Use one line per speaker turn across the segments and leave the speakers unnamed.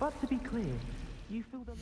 But to be clear, you feel the...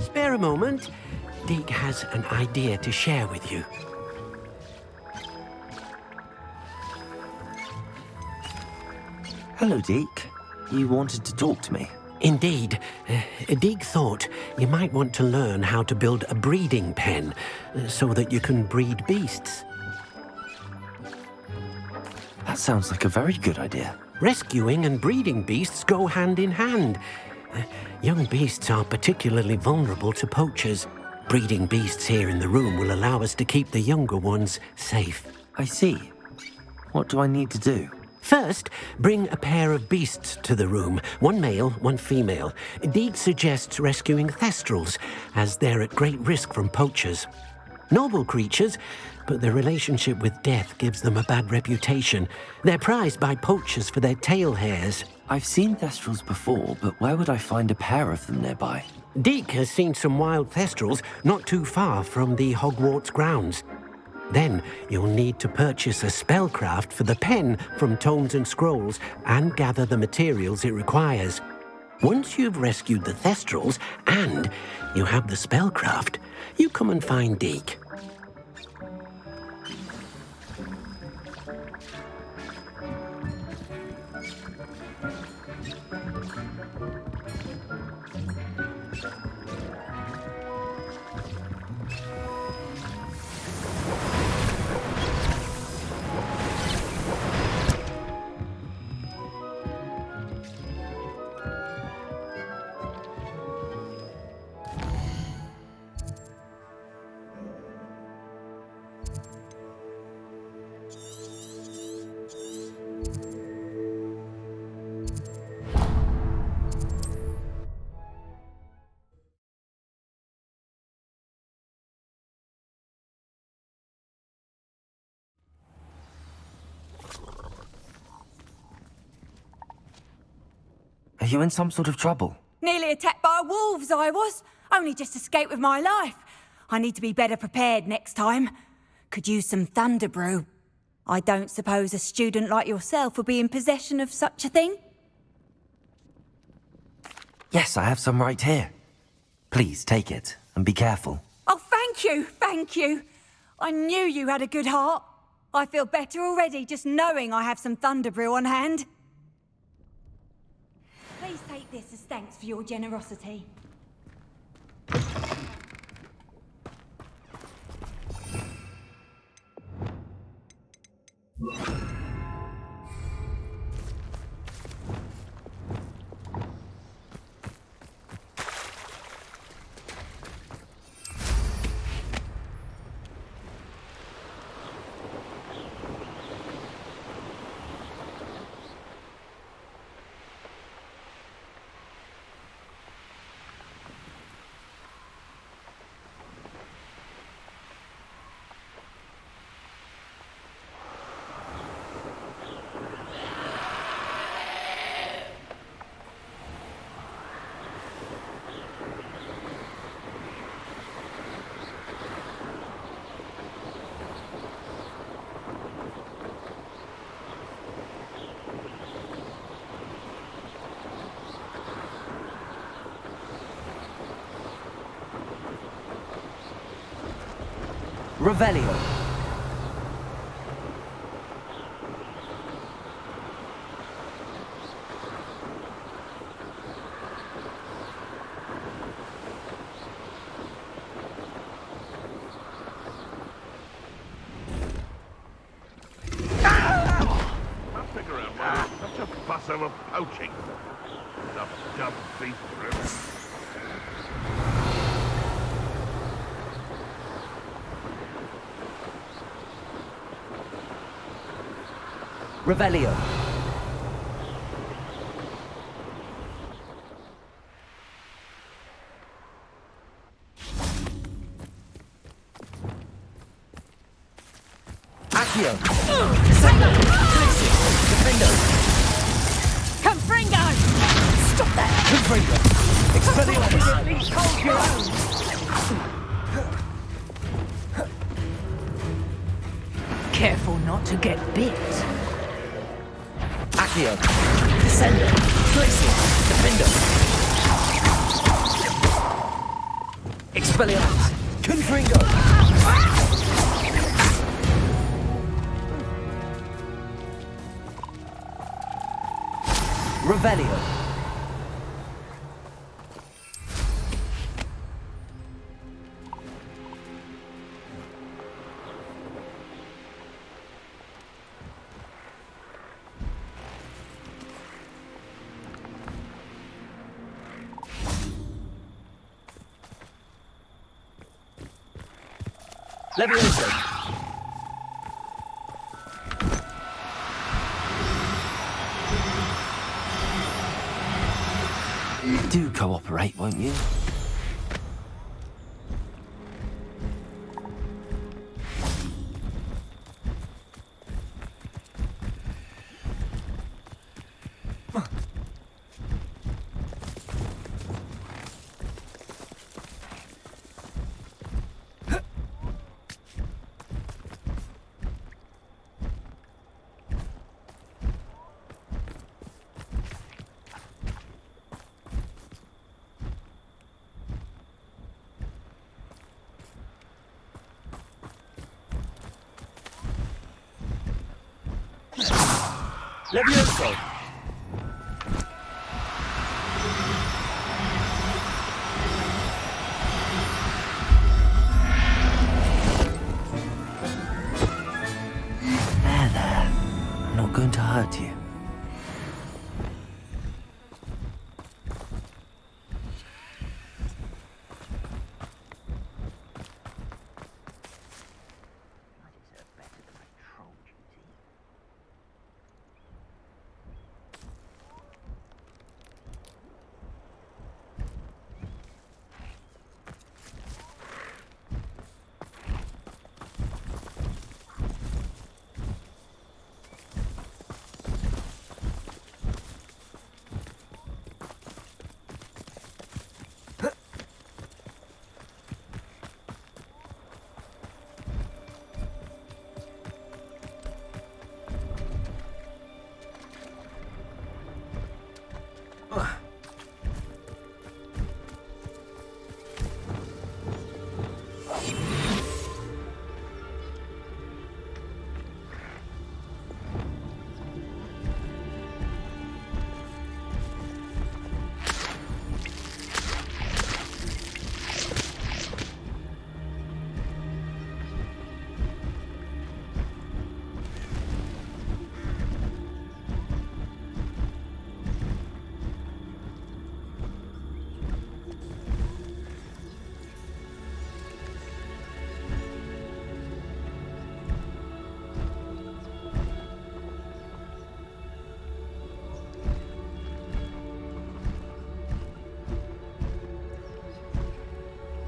Spare a moment. Deke has an idea to share with you.
Hello, Deke. You wanted to talk to me?
Indeed. Deke thought you might want to learn how to build a breeding pen so that you can breed beasts.
That sounds like a very good idea.
Rescuing and breeding beasts go hand in hand. Young beasts are particularly vulnerable to poachers. Breeding beasts here in the room will allow us to keep the younger ones safe.
I see. What do I need to do?
First, bring a pair of beasts to the room. One male, one female. Deke suggests rescuing thestrals, as they're at great risk from poachers. Noble creatures, but their relationship with death gives them a bad reputation. They're prized by poachers for their tail hairs.
I've seen thestrals before, but where would I find a pair of them nearby?
Deke has seen some wild thestrals not too far from the Hogwarts grounds. Then you'll need to purchase a spellcraft for the pen from Tomes and Scrolls and gather the materials it requires. Once you've rescued the thestrals and you have the spellcraft, you come and find Deke.
Are you in some sort of trouble?
Nearly attacked by wolves, I was. Only just escaped with my life. I need to be better prepared next time. Could use some thunder brew. I don't suppose a student like yourself would be in possession of such a thing?
Yes, I have some right here. Please take it, and be careful.
Oh, thank you, thank you. I knew you had a good heart. I feel better already just knowing I have some thunder brew on hand. Please take this as thanks for your generosity.
Revelio.
Over poaching. The dumb beast room.
Revelio. Accio. Defendo.
Confringo! Stop that!
Confringo. Expelliarmus.
At least hold your own! Careful not to get bit.
Accio. Descendo. Glacier. Defendo. Expelliarmus. Confringo. Revelio. Levioso. Do cooperate, won't you? Levioso. There. I'm not going to hurt you.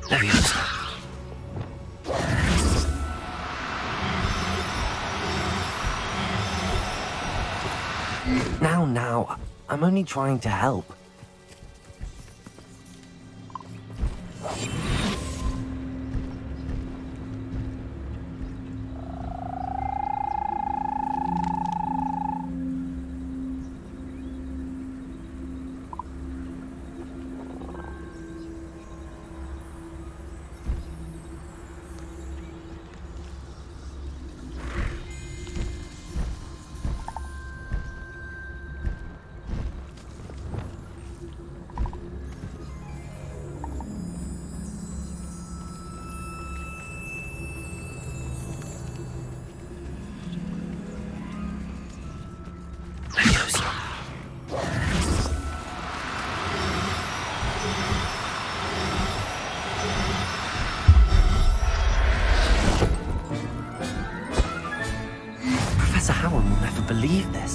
Levioso. Now, I'm only trying to help.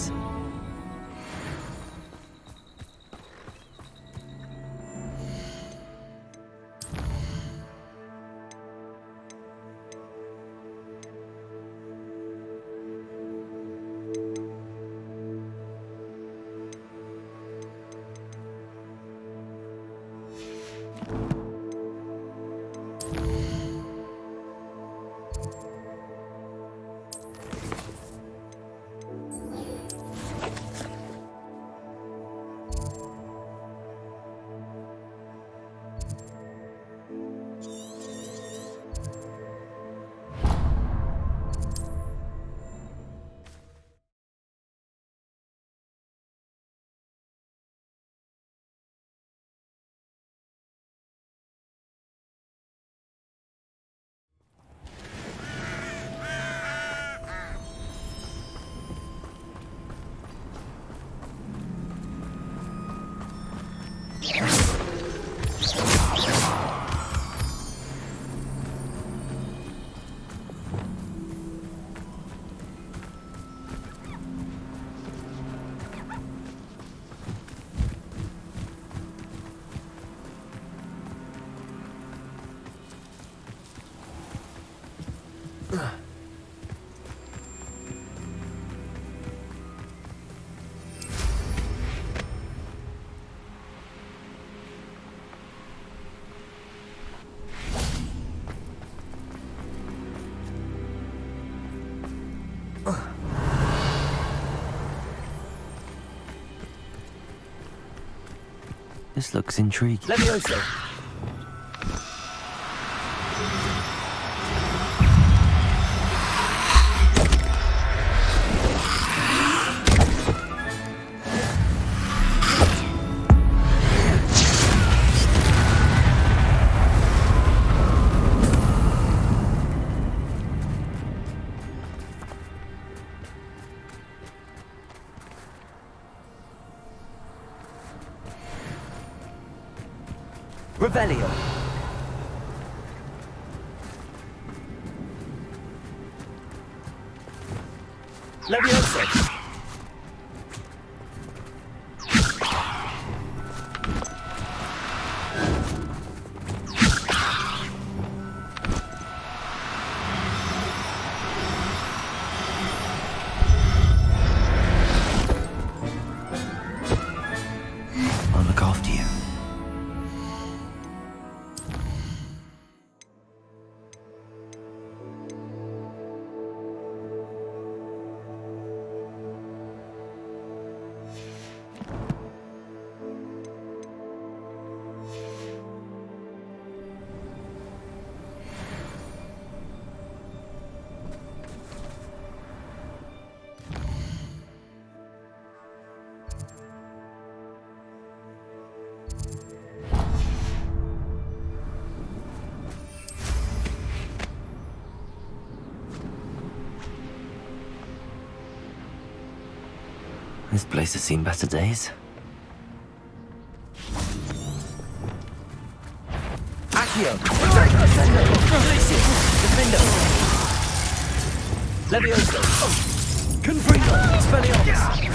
this. This looks intriguing.
Levioso! Revelio. Levioso.
I'll look after you. This place has seen better days.
Accio! Defendo! Levioso! Confringo! Spellions!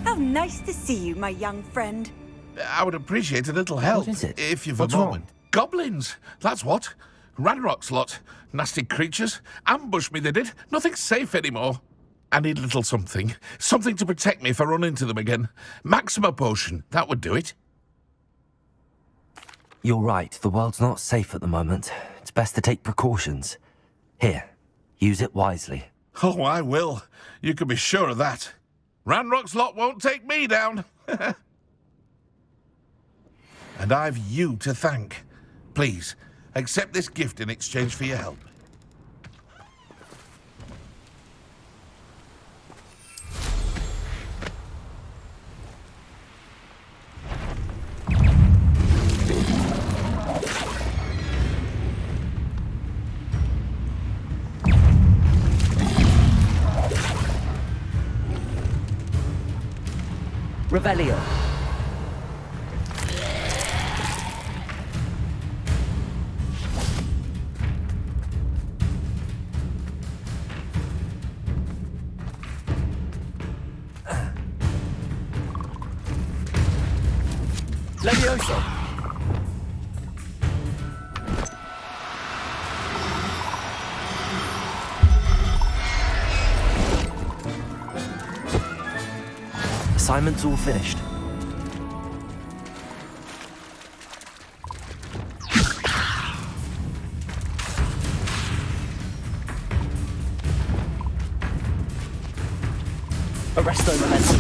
How nice to see you, my young friend.
I would appreciate a little help.
What is it?
If you've
What's
a moment.
wrong?
Goblins, that's what. Ranrock's lot. Nasty creatures. Ambushed me, they did. Nothing's safe anymore. I need a little something. Something to protect me if I run into them again. Maxima potion, that would do it.
You're right, the world's not safe at the moment. It's best to take precautions. Here, use it wisely.
Oh, I will. You can be sure of that. Ranrock's lot won't take me down. And I've you to thank. Please, accept this gift in exchange for your help.
Revelio. Levioso.
Assignment's all finished.
Arresto momentum.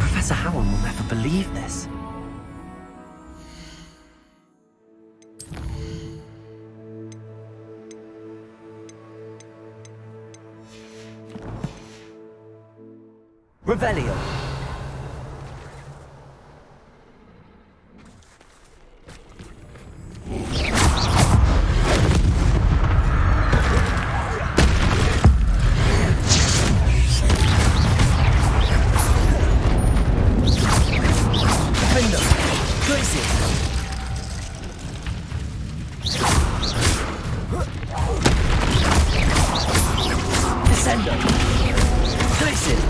Professor Howard will never believe this.
Revelio. Defender. Glacier. Descender. Glacier.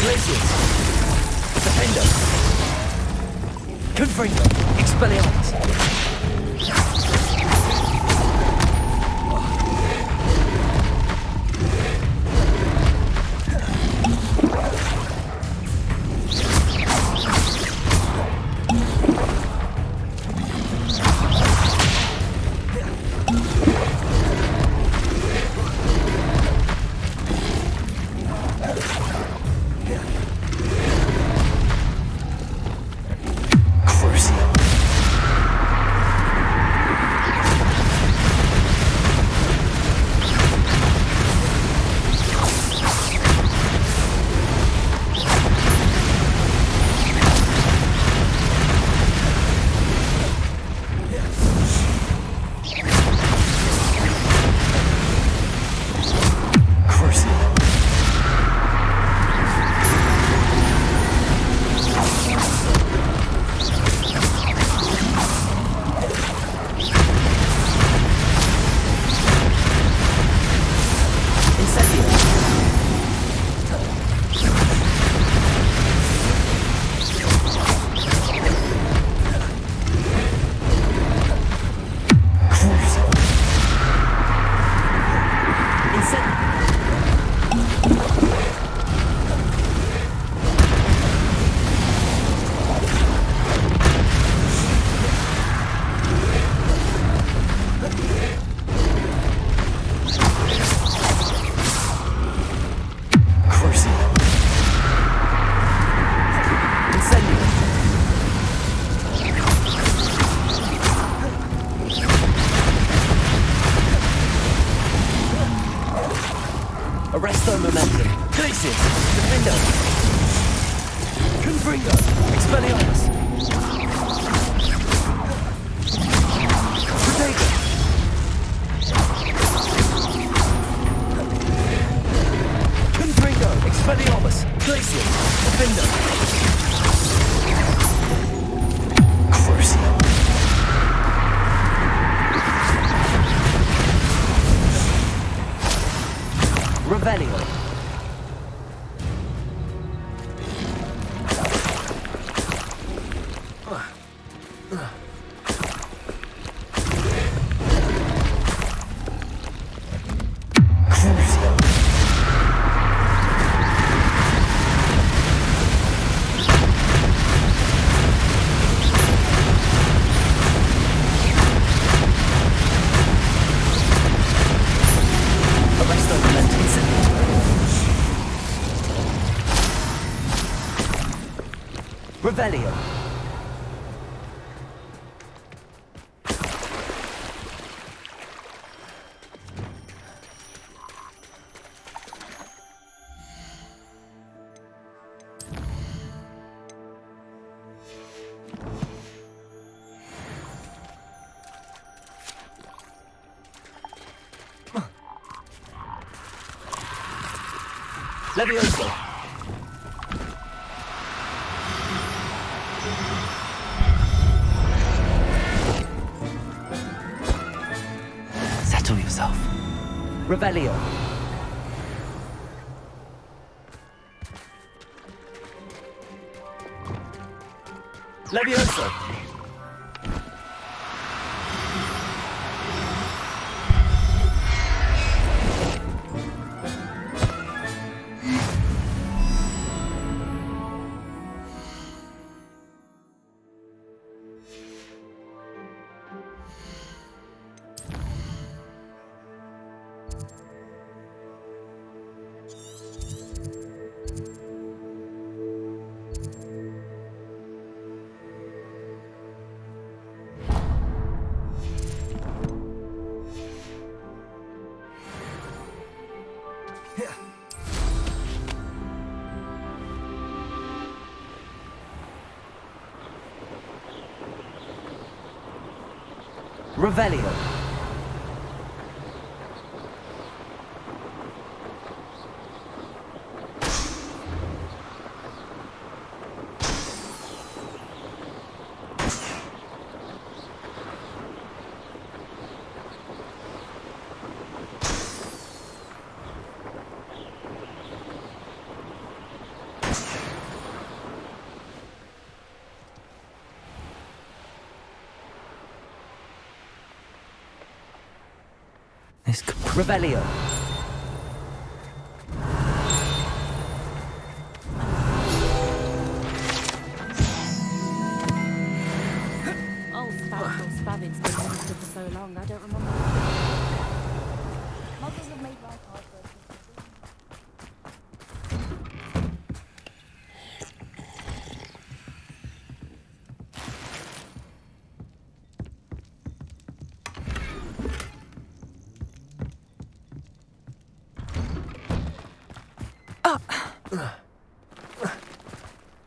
Glaciers. Defender. Confringo. Expelliarmus. Revelio. Levioso.
Settle yourself.
Revelio. Levioso. Revelio.
This could
Revelio.
Oh, Spavig's been minister for so long, I don't remember. Mothers have made life hard for us.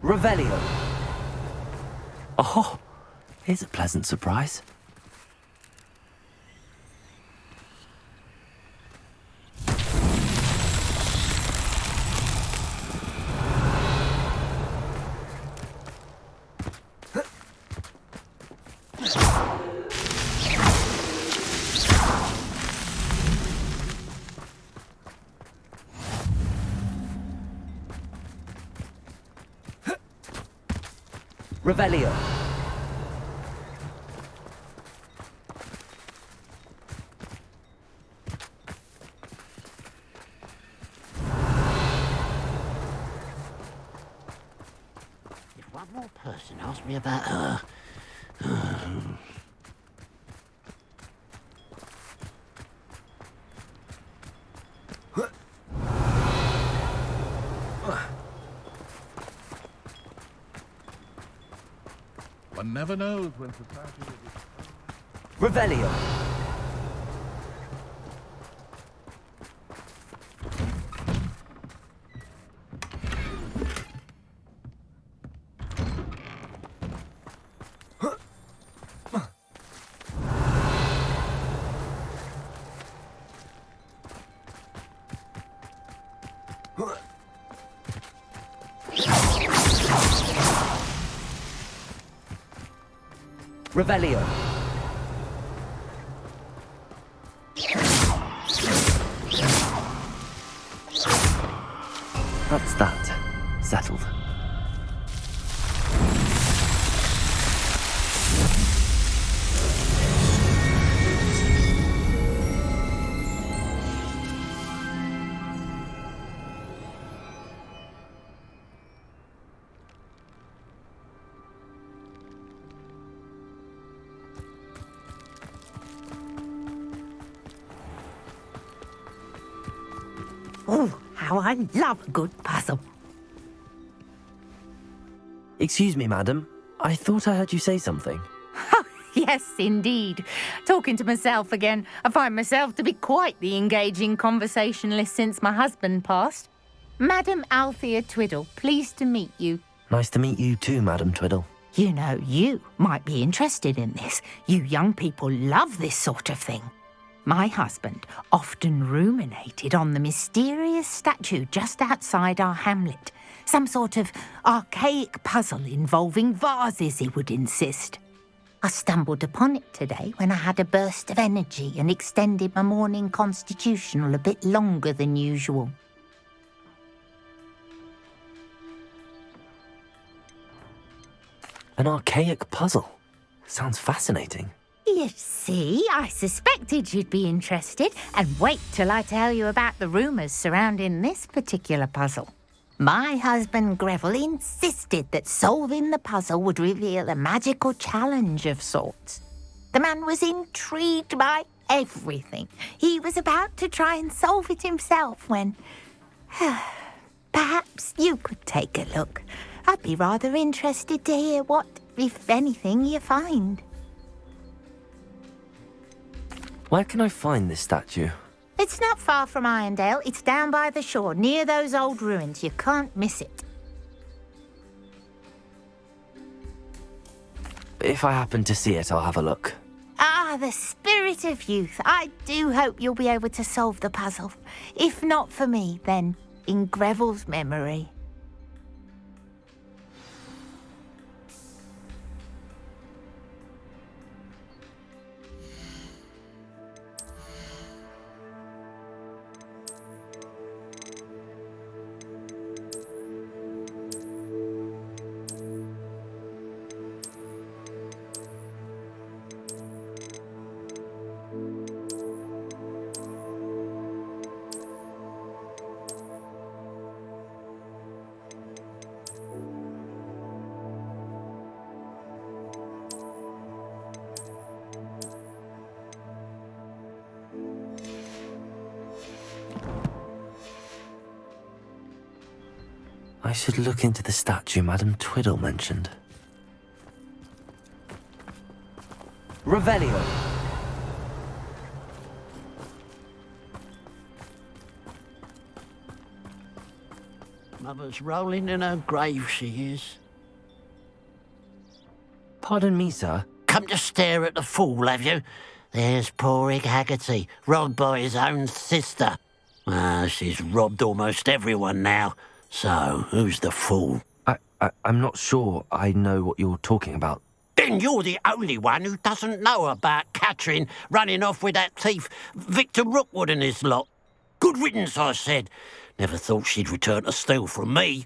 Revelio.
Oh, here's a pleasant surprise.
Revelio.
If one more person asks me about her...
One never knows when society will be...
Revelio. Revelio.
That's that. Settled.
Oh, how I love a good puzzle.
Excuse me, madam. I thought I heard you say something.
Yes, indeed. Talking to myself again. I find myself to be quite the engaging conversationalist since my husband passed. Madam Althea Twiddle, pleased to meet you.
Nice to meet you too, Madam Twiddle.
You know, you might be interested in this. You young people love this sort of thing. My husband often ruminated on the mysterious statue just outside our hamlet. Some sort of archaic puzzle involving vases, he would insist. I stumbled upon it today when I had a burst of energy and extended my morning constitutional a bit longer than usual.
An archaic puzzle. Sounds fascinating.
You see, I suspected you'd be interested, and wait till I tell you about the rumours surrounding this particular puzzle. My husband Greville insisted that solving the puzzle would reveal a magical challenge of sorts. The man was intrigued by everything. He was about to try and solve it himself when... Perhaps you could take a look. I'd be rather interested to hear what, if anything, you find.
Where can I find this statue?
It's not far from Irondale. It's down by the shore, near those old ruins. You can't miss it.
If I happen to see it, I'll have a look.
Ah, the spirit of youth. I do hope you'll be able to solve the puzzle. If not for me, then in Greville's memory.
I should look into the statue Madam Twiddle mentioned.
Revelio.
Mother's rolling in her grave, she is.
Pardon me, sir.
Come to stare at the fool, have you? There's poor Ig Haggerty, robbed by his own sister. She's robbed almost everyone now. So, who's the fool?
I'm not sure I know what you're talking about.
Then you're the only one who doesn't know about Catherine running off with that thief, Victor Rookwood and his lot. Good riddance, I said. Never thought she'd return to steal from me,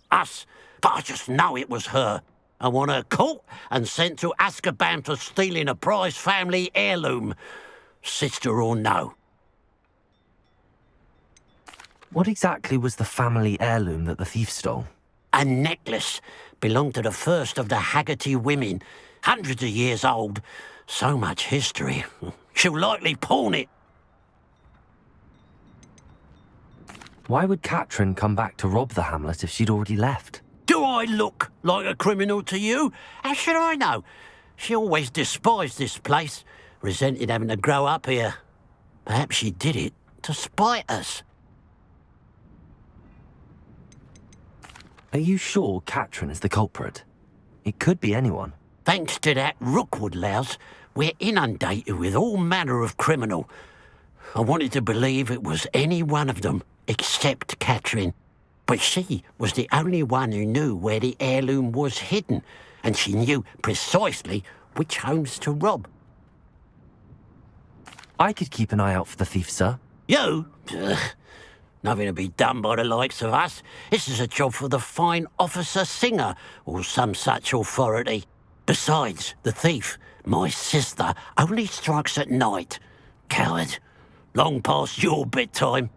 us, but I just know it was her. I want her caught and sent to Azkaban for stealing a prize family heirloom, sister or no.
What exactly was the family heirloom that the thief stole?
A necklace belonged to the first of the Haggerty women, hundreds of years old. So much history. She'll likely pawn it.
Why would Catherine come back to rob the hamlet if she'd already left?
Do I look like a criminal to you? How should I know? She always despised this place, resented having to grow up here. Perhaps she did it to spite us.
Are you sure Catherine is the culprit? It could be anyone.
Thanks to that Rookwood louse, we're inundated with all manner of criminal. I wanted to believe it was any one of them, except Catherine. But she was the only one who knew where the heirloom was hidden, and she knew precisely which homes to rob.
I could keep an eye out for the thief, sir.
You? Ugh. Nothing to be done by the likes of us. This is a job for the fine officer Singer, or some such authority. Besides, the thief, my sister, only strikes at night. Coward. Long past your bedtime.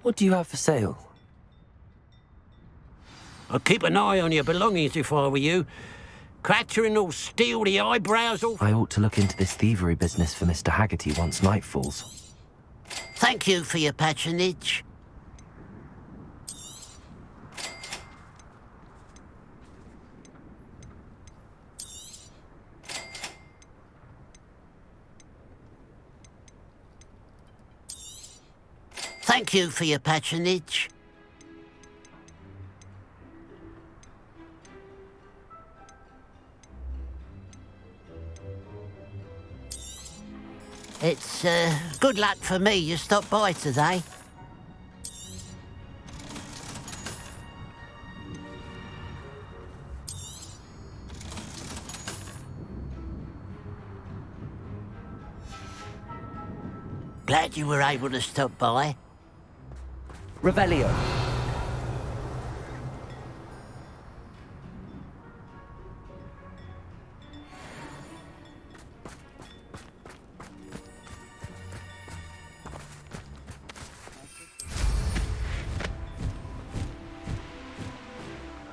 What do you have for sale?
I'd keep an eye on your belongings if I were you. Catherine will steal the eyebrows off.
I ought to look into this thievery business for Mr. Haggerty once night falls.
Thank you for your patronage. Thank you for your patronage. It's good luck for me you stopped by today. Glad you were able to stop by.
Revelio.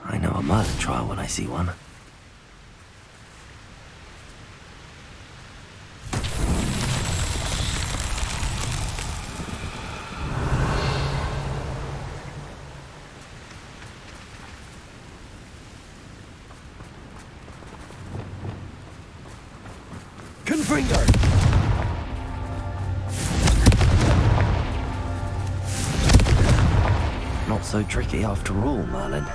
I know a murder trial when I see one.
Confringo.
Not so tricky after all, Merlin.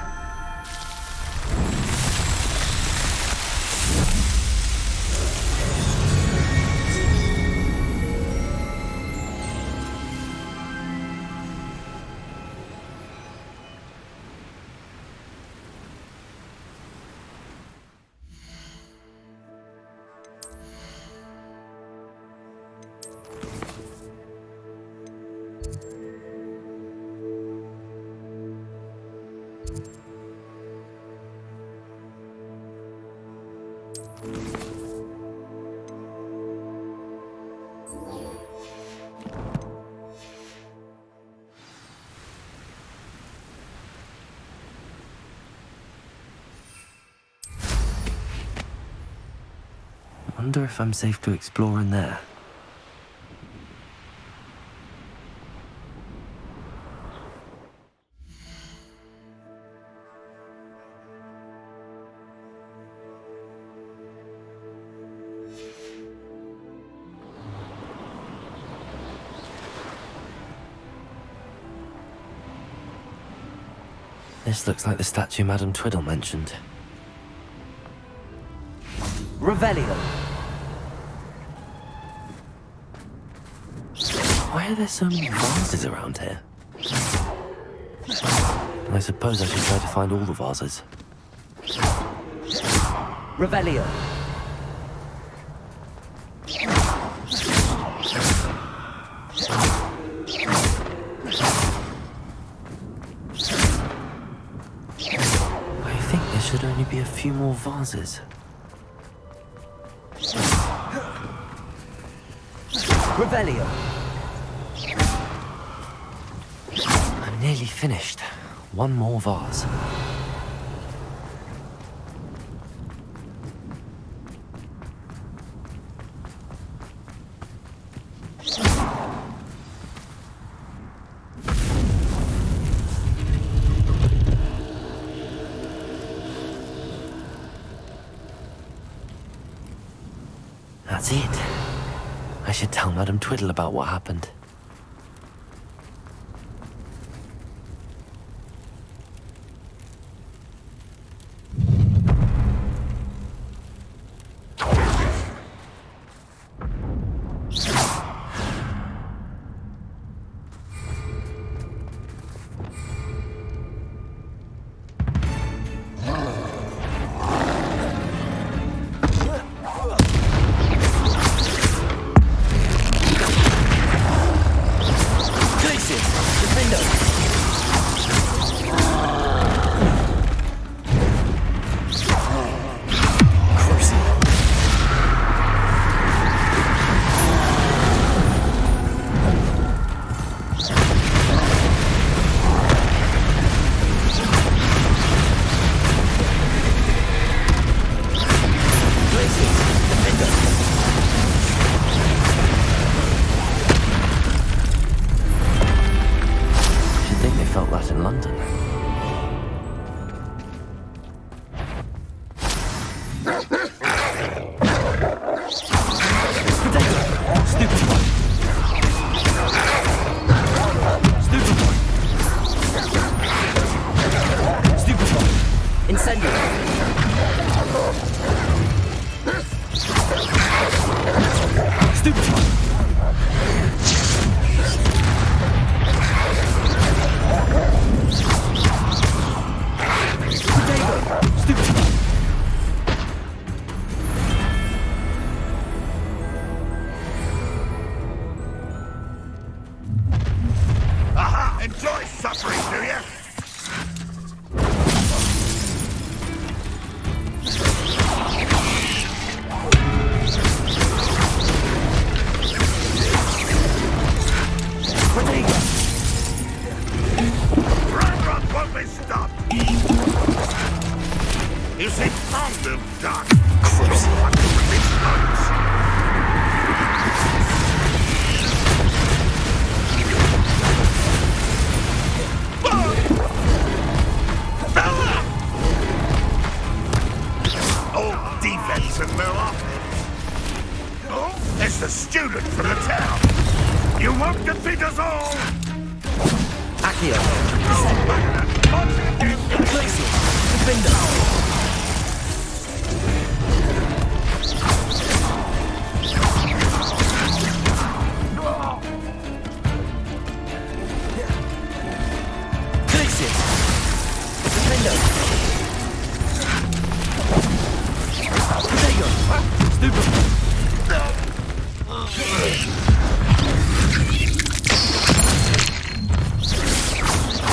Wonder if I'm safe to explore in there. This looks like the statue Madame Twiddle mentioned.
Revelio.
Why are there so many vases around here? I suppose I should try to find all the vases.
Revelio.
I think there should only be a few more vases.
Revelio.
I'm nearly finished. One more vase. That's it. I should tell Madame Twiddle about what happened.
Aha! Enjoy suffering, do you? Run won't be stopped! You seem fond of dark defense and no offense. Oh, it's the student from the town. You won't defeat us all!
Accio.
Once again,
Glacius. Defender. Glacius. Defender.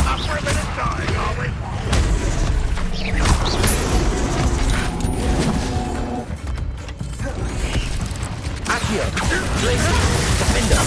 Up for a minute dying, are we?
Accio. Glacius. Defender.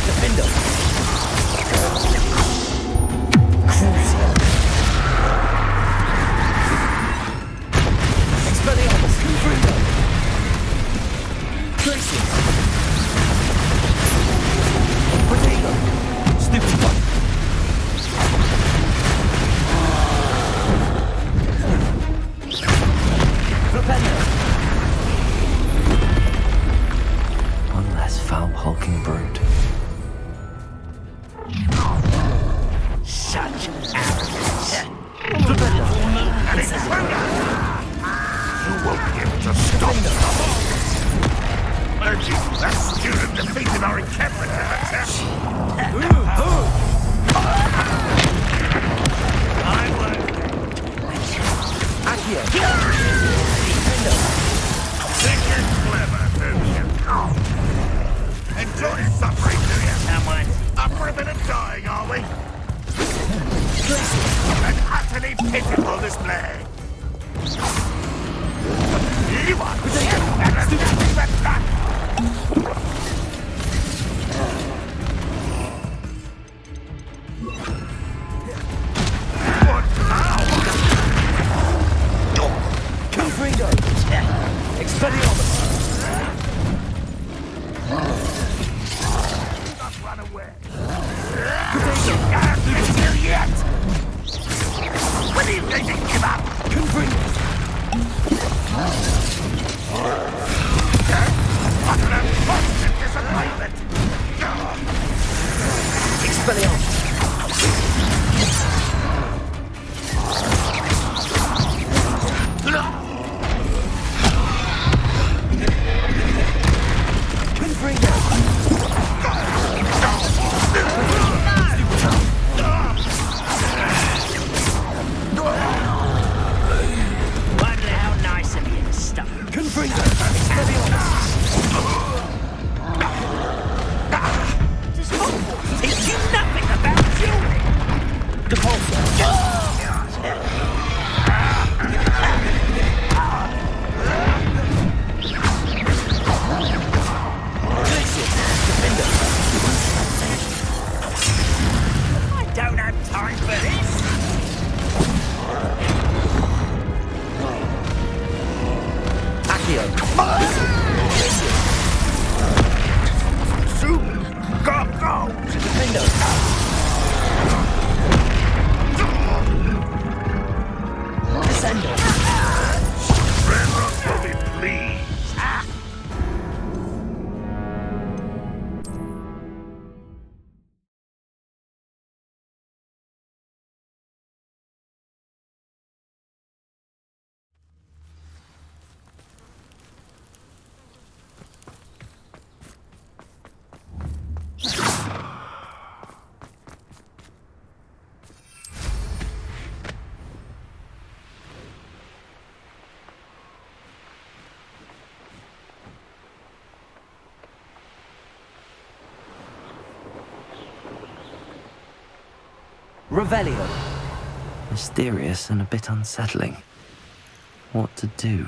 Defender.
utterly pitiful display.
Confringo! Expelliarmus!
Not run away. Can't kill yet. When are you going to give up?
Confringo!
What an unfortunate disappointment.
Expelliarmus! Confringo!
Wonder how nice of you to stop.
Confringo! Expelliarmus!
Does Hogwarts teach you nothing about dueling?
Geforce!
I don't have time for this.
Accio!
Go!
Defendo! Descendo!
Renrock will be pleased.
Revelio!
Mysterious and a bit unsettling. What to do?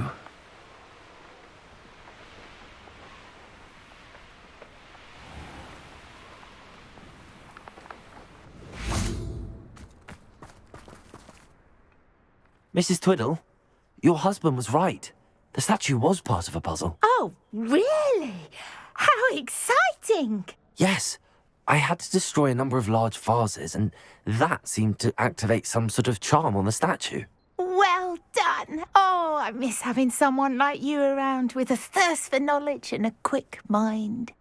Mrs. Twiddle, your husband was right. The statue was part of a puzzle.
Oh, really? How exciting!
Yes, I had to destroy a number of large vases, and that seemed to activate some sort of charm on the statue.
Well done. Oh, I miss having someone like you around with a thirst for knowledge and a quick mind.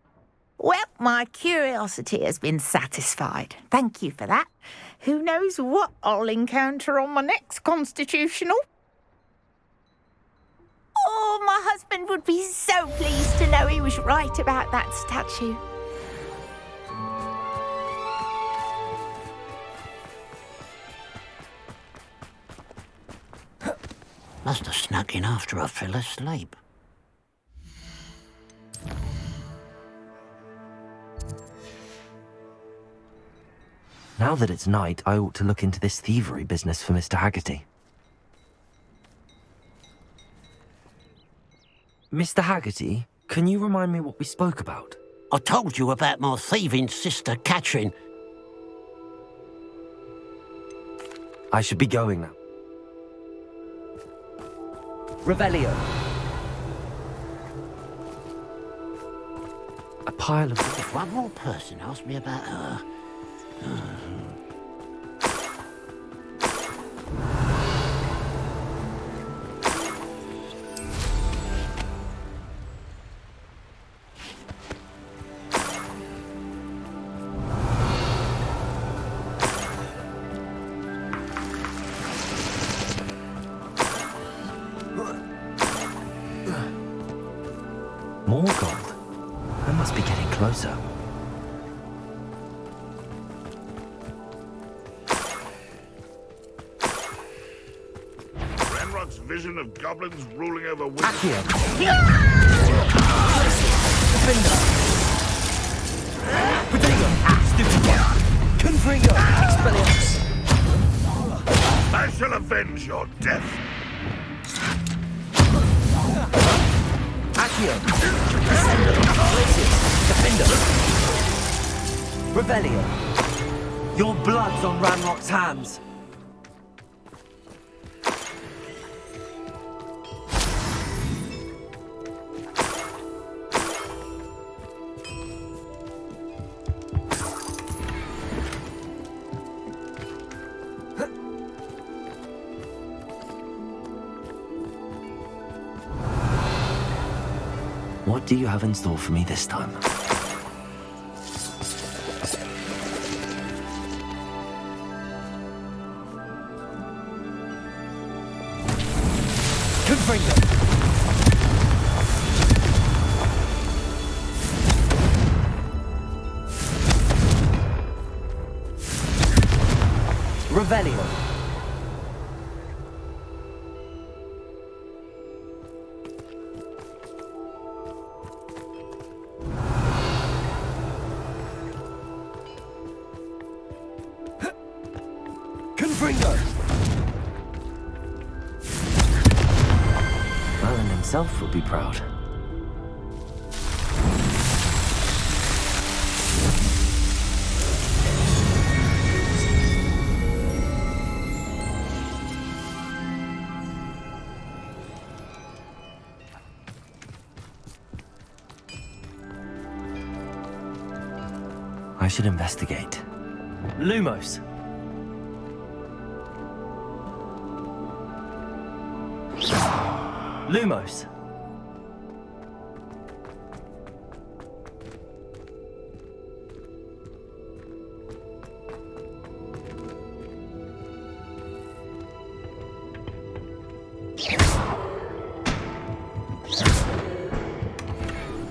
Well, my curiosity has been satisfied. Thank you for that. Who knows what I'll encounter on my next constitutional? Oh, my husband would be so pleased to know he was right about that statue.
Must have snuck in after I fell asleep.
Now that it's night, I ought to look into this thievery business for Mr. Haggerty. Mr. Haggerty, can you remind me what we spoke about?
I told you about my thieving sister, Catherine.
I should be going now.
Revelio!
A pile of...
If one more person asked me about her...
More gold? I must be getting closer.
Renrock's vision of goblins ruling over women.
Accio! Defendo! Protego! Stupid! Confringo! Expelliarmus!
Smash avenge your death.
Accio. Ascendo. Glacius. Defender. Revelio. Your blood's on Ranrock's hands.
What do you have in store for me this time?
Confringo. Revelio. Confringo.
Merlin himself will be proud. I should investigate.
Lumos. Lumos.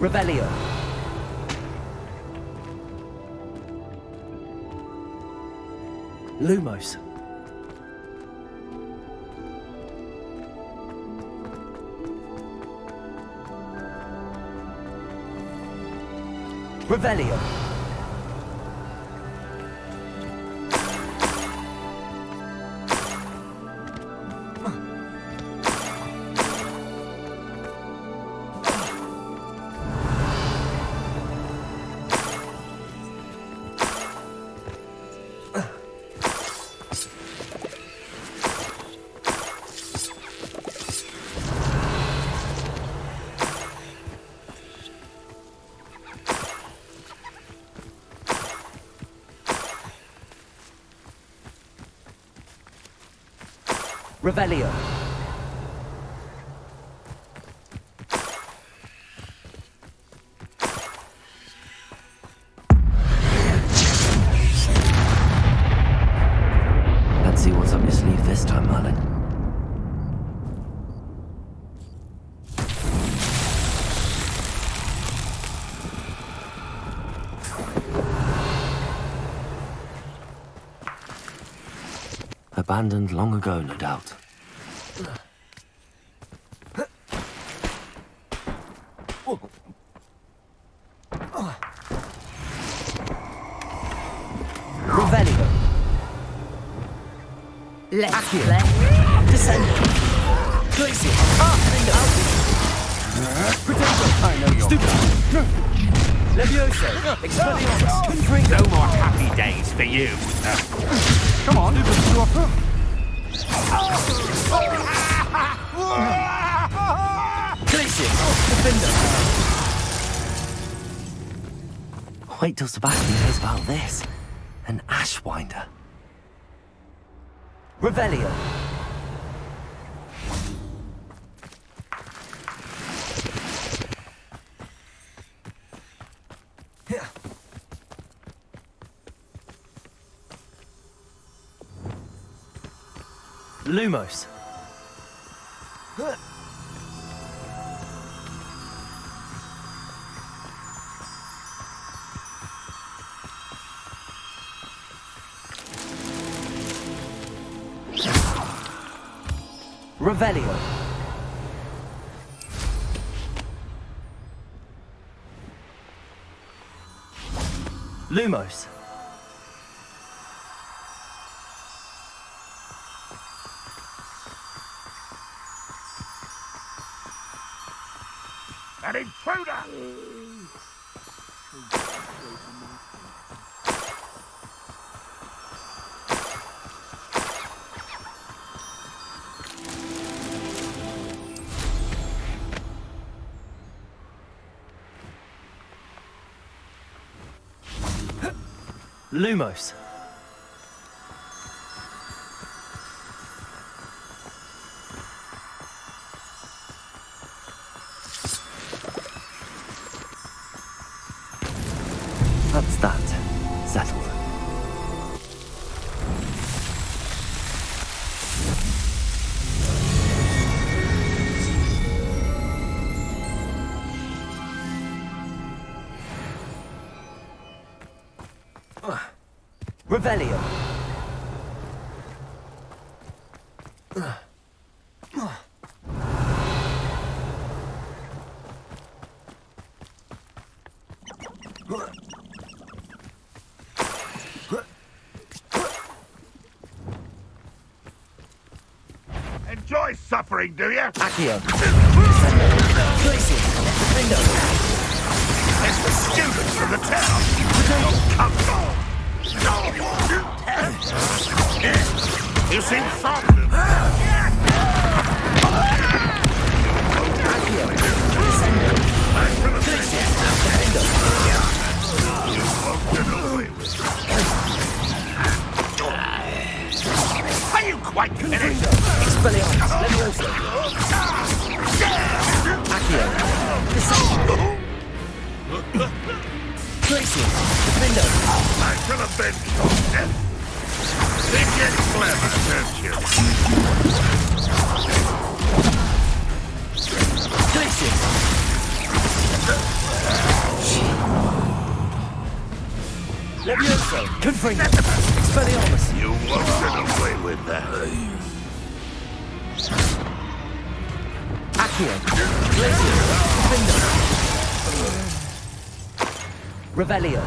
Revelio. Lumos. Revelio. Revelio.
Let's see what's up your sleeve this time, Merlin. Abandoned long ago, no doubt.
Revelio.
Let's
Accio.
play.
Descend. Glacius. Protector.
I know you're...
Stupid. Levioso. Expelliarmus. Confringo.
No more happy days for you.
Come on,
Glacius. Defender.
Wait till Sebastian hears about this. An Ashwinder.
Revelio. Lumos. Revelio. Lumos.
An intruder!
Lumos.
That's that. Settled. Revelio.
Enjoy suffering, do you?
Accio.
It's the students from the town. Come on. You seem frightened. You won't get away with it. Are you quite finished?
Expelliarmus. Levioso. Accio. Glacius. Defendo.
I shall avenge your death. Think you're clever, don't you?
Glacius. Levioso. Confringo. Expelliarmus.
You won't get away with that.
Accio. Glacius. Defendo. Revelio.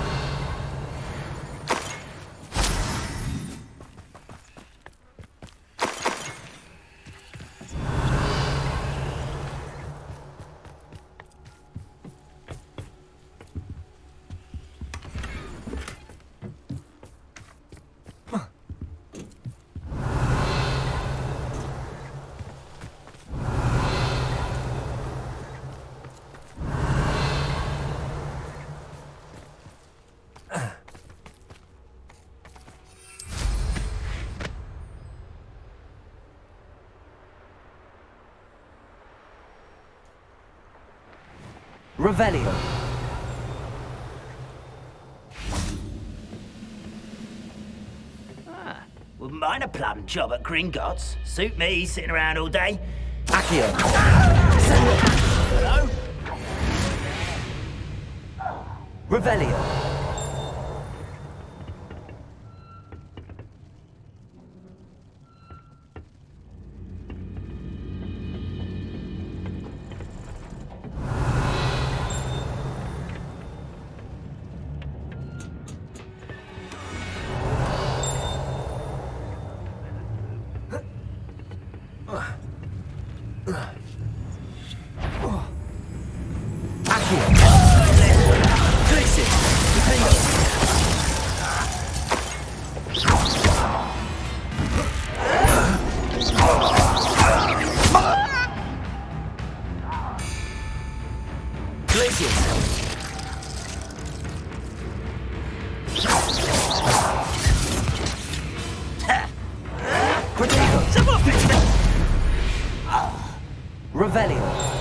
Revelio.
Wouldn't mind a plum job at Gringotts. Suit me, sitting around all day.
Accio.
Hello?
Revelio. Revelio.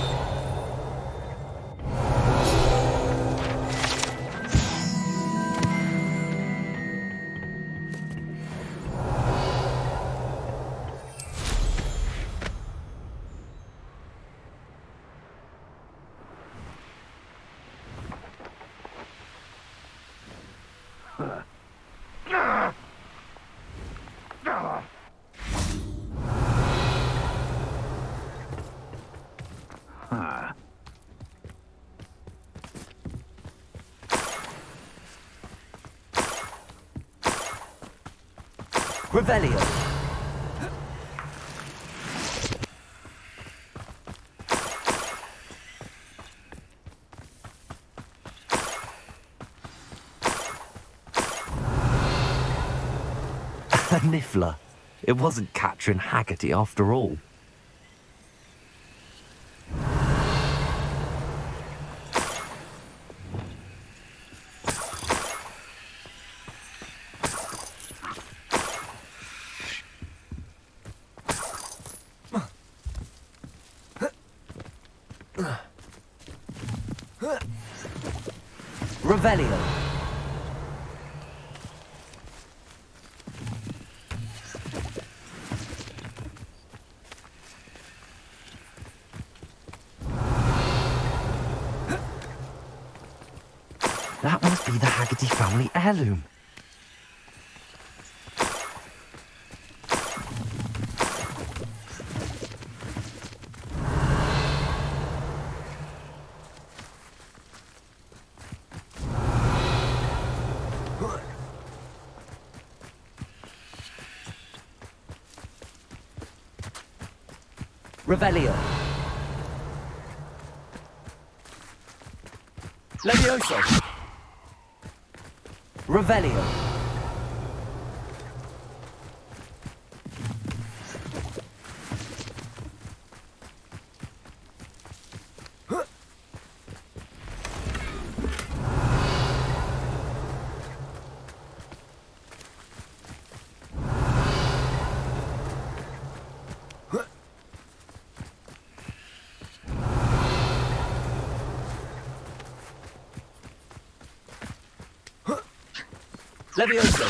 Revelio. A niffler. It wasn't Catherine Haggerty after all. Revelio. That must be the Haggerty family heirloom. Revelio. Levioso. Revelio. Levioso.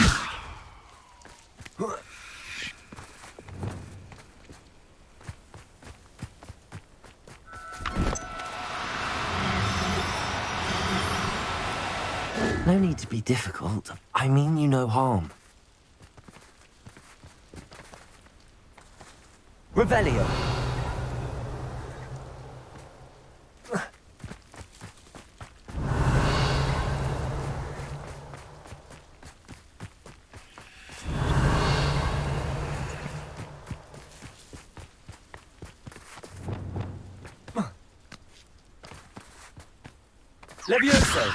No need to be difficult. I mean you no harm. Revelio. Levioso.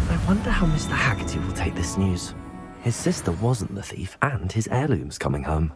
I wonder how Mr. Haggerty will take this news. His sister wasn't the thief, and his heirloom's coming home.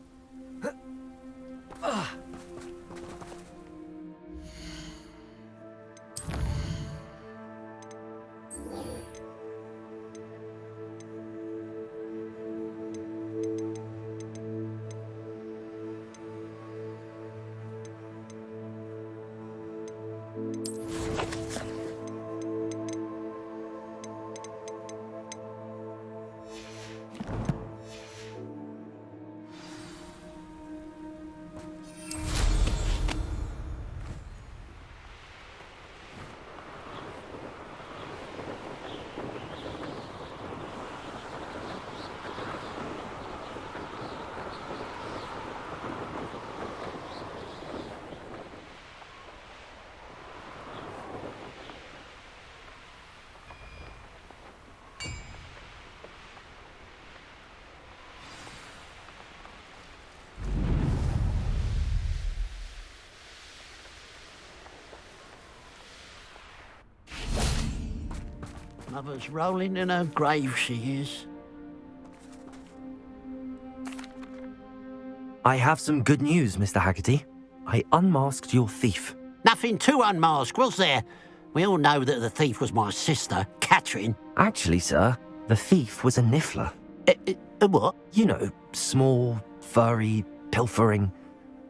Mother's rolling in her grave, she is.
I have some good news, Mr. Haggerty. I unmasked your thief.
Nothing to unmask, was there? We all know that the thief was my sister, Catherine.
Actually, sir, the thief was a niffler.
A what?
You know, small, furry, pilfering.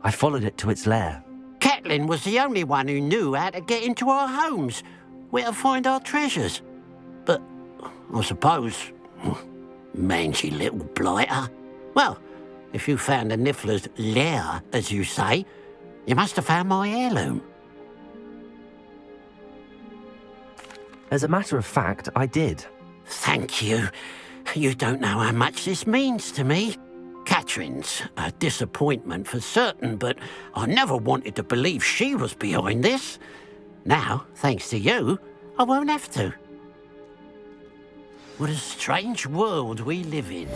I followed it to its lair.
Catelyn was the only one who knew how to get into our homes, where to find our treasures. But I suppose, mangy little blighter. Well, if you found the niffler's lair, as you say, you must have found my heirloom.
As a matter of fact, I did.
Thank you. You don't know how much this means to me. Catherine's a disappointment for certain, but I never wanted to believe she was behind this. Now, thanks to you, I won't have to. What a strange world we live in.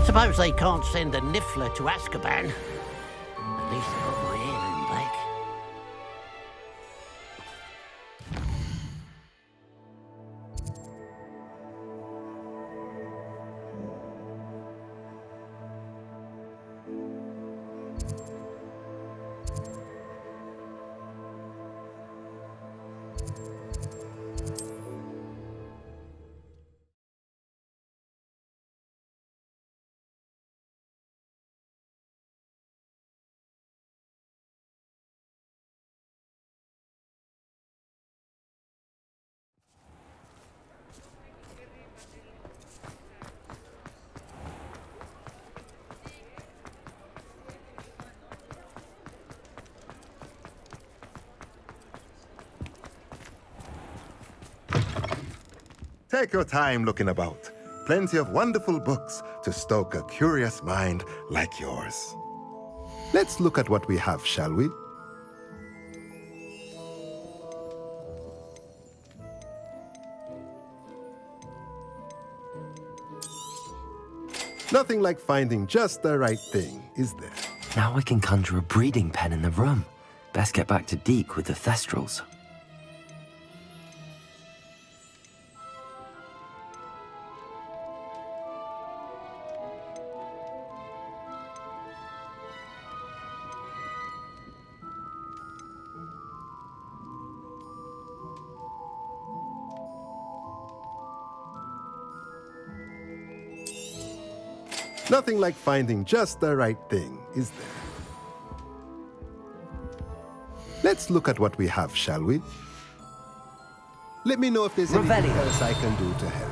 Suppose they can't send a niffler to Azkaban. At least I got my heirloom back.
Take your time looking about. Plenty of wonderful books to stoke a curious mind like yours. Let's look at what we have, shall we? Nothing like finding just the right thing, is there?
Now I can conjure a breeding pen in the room. Best get back to Deke with the Thestrals.
Nothing like finding just the right thing, is there? Let's look at what we have, shall we? Let me know if there's anything else I can do to help.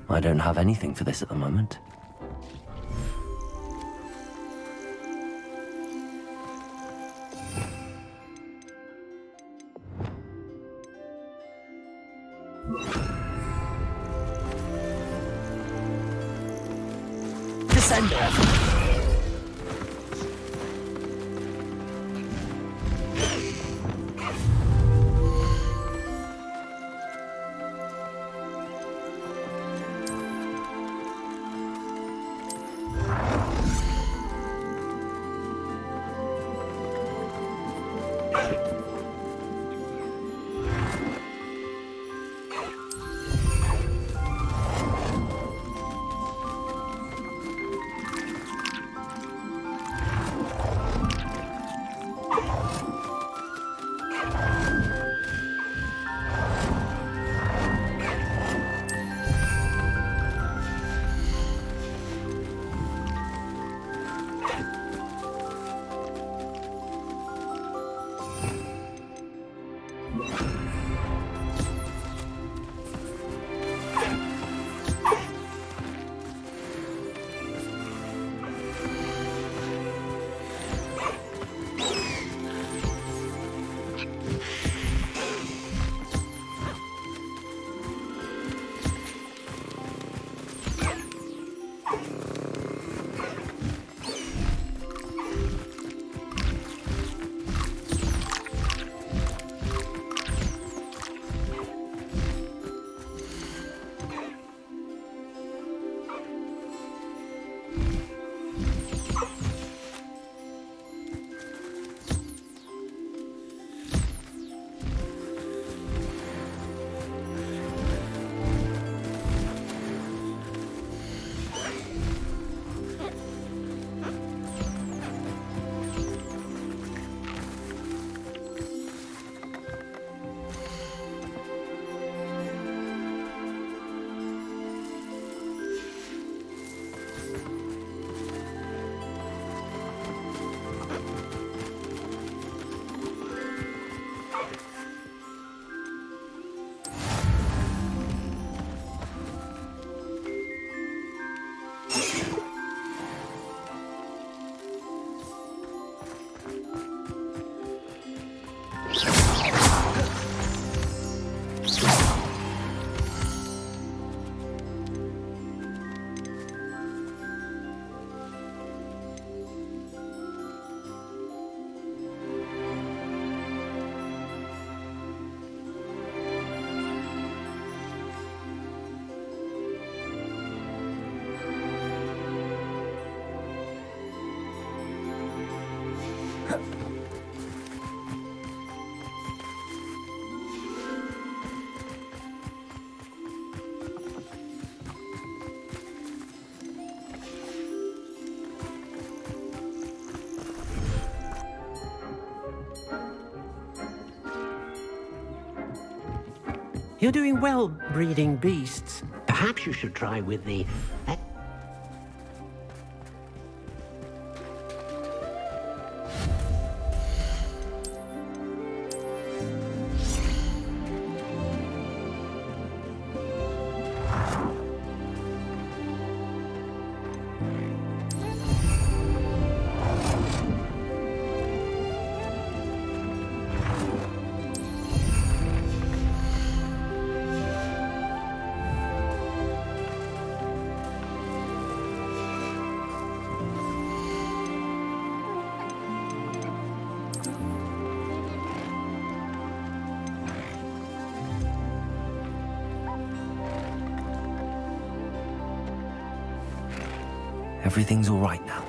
I don't have anything for this at the moment.
Descender!
You're doing well breeding beasts. Perhaps you should try with the...
Everything's all right now.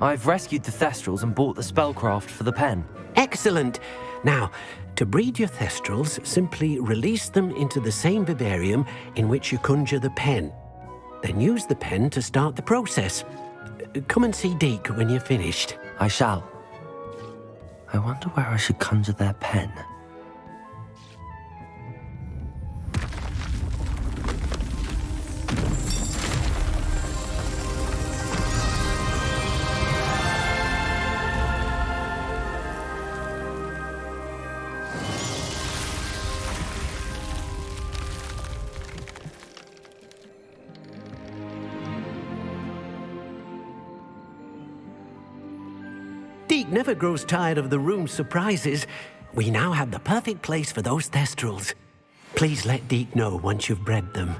I've rescued the Thestrals and bought the spellcraft for the pen.
Excellent. Now, to breed your Thestrals, simply release them into the same Vivarium in which you conjure the pen. Then use the pen to start the process. Come and see Deke when you're finished.
I shall. I wonder where I should conjure their pen.
Deke never grows tired of the room's surprises. We now have the perfect place for those Thestrals. Please let Deke know once you've bred them.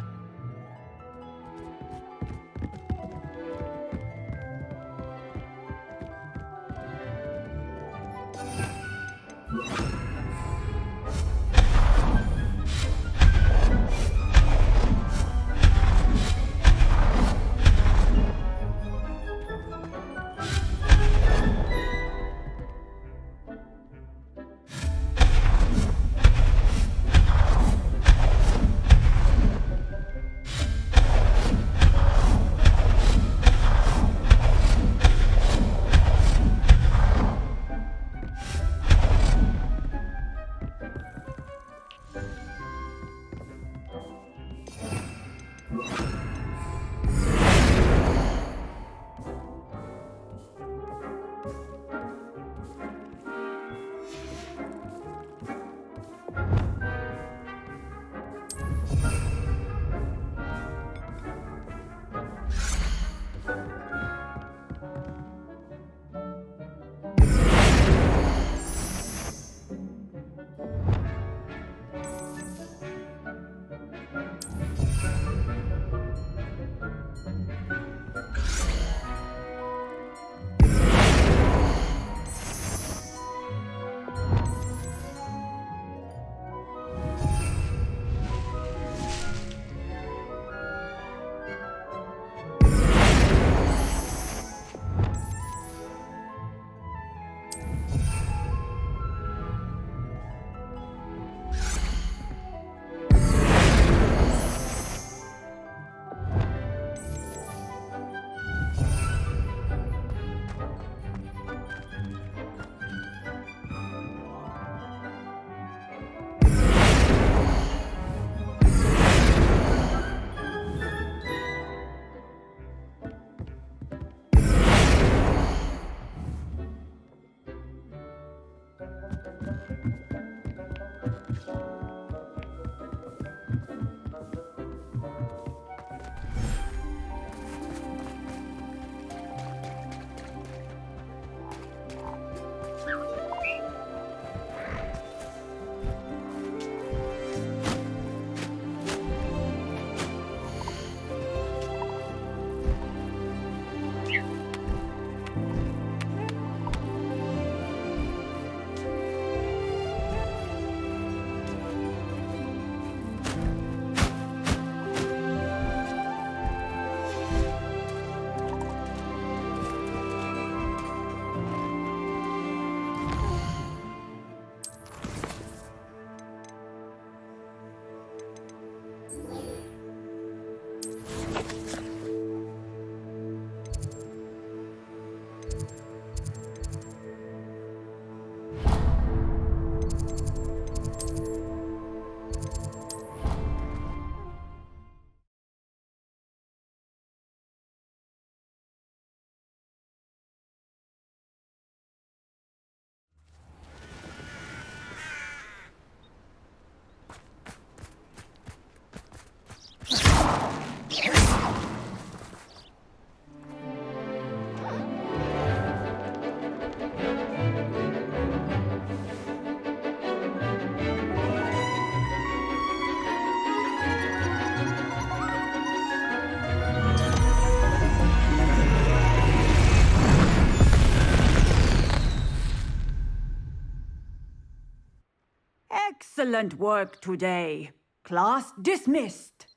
Excellent work today. Class dismissed.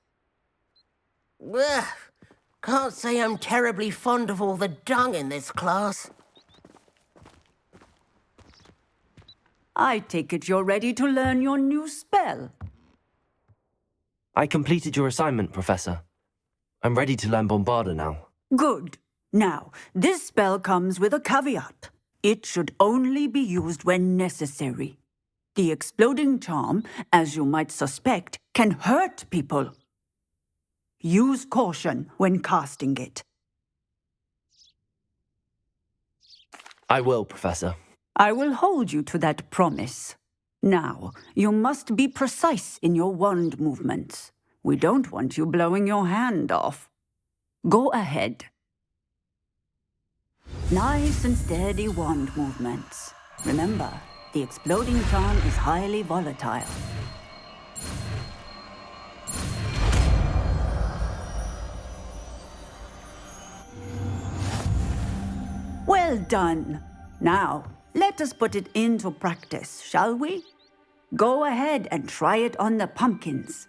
Ugh, can't say I'm terribly fond of all the dung in this class.
I take it you're ready to learn your new spell.
I completed your assignment, Professor. I'm ready to learn Bombarda now.
Good. Now, this spell comes with a caveat. It should only be used when necessary. The exploding charm, as you might suspect, can hurt people. Use caution when casting it.
I will, Professor.
I will hold you to that promise. Now, you must be precise in your wand movements. We don't want you blowing your hand off. Go ahead. Nice and steady wand movements. Remember, the exploding charm is highly volatile. Well done. Now, let us put it into practice, shall we? Go ahead and try it on the pumpkins.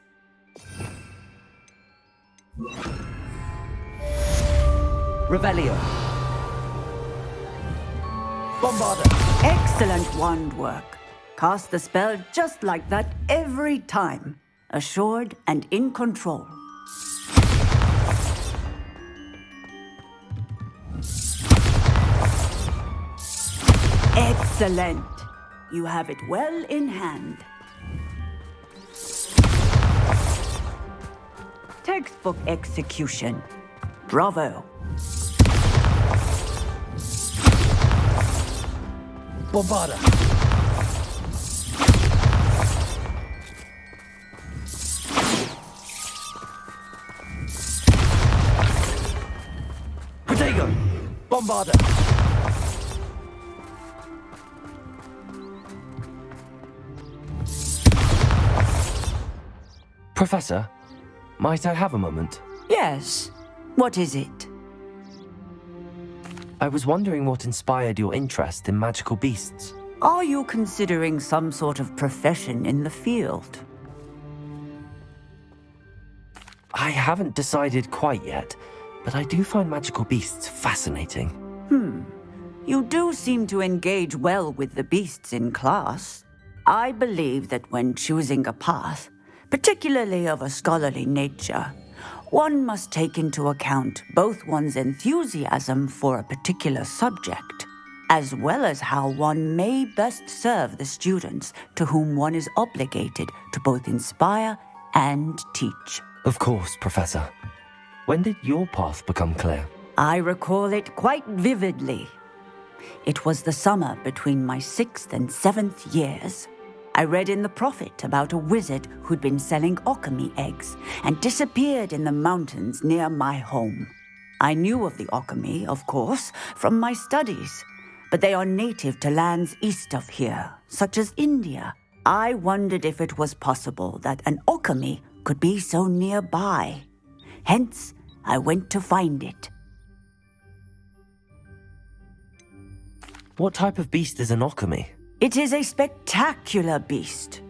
Revelio. Bombarda.
Excellent wand work. Cast the spell just like that every time. Assured and in control. Excellent. You have it well in hand. Textbook execution. Bravo.
Bombarda. Protego. Bombarda.
Professor, might I have a moment?
Yes. What is it?
I was wondering what inspired your interest in magical beasts.
Are you considering some sort of profession in the field?
I haven't decided quite yet, but I do find magical beasts fascinating.
You do seem to engage well with the beasts in class. I believe that when choosing a path, particularly of a scholarly nature, one must take into account both one's enthusiasm for a particular subject, as well as how one may best serve the students to whom one is obligated to both inspire and teach.
Of course, Professor. When did your path become clear?
I recall it quite vividly. It was the summer between my 6th and 7th years. I read in the Prophet about a wizard who'd been selling alchemy eggs and disappeared in the mountains near my home. I knew of the alchemy, of course, from my studies, but they are native to lands east of here, such as India. I wondered if it was possible that an alchemy could be so nearby. Hence, I went to find it.
What type of beast is an alchemy?
It is a spectacular beast.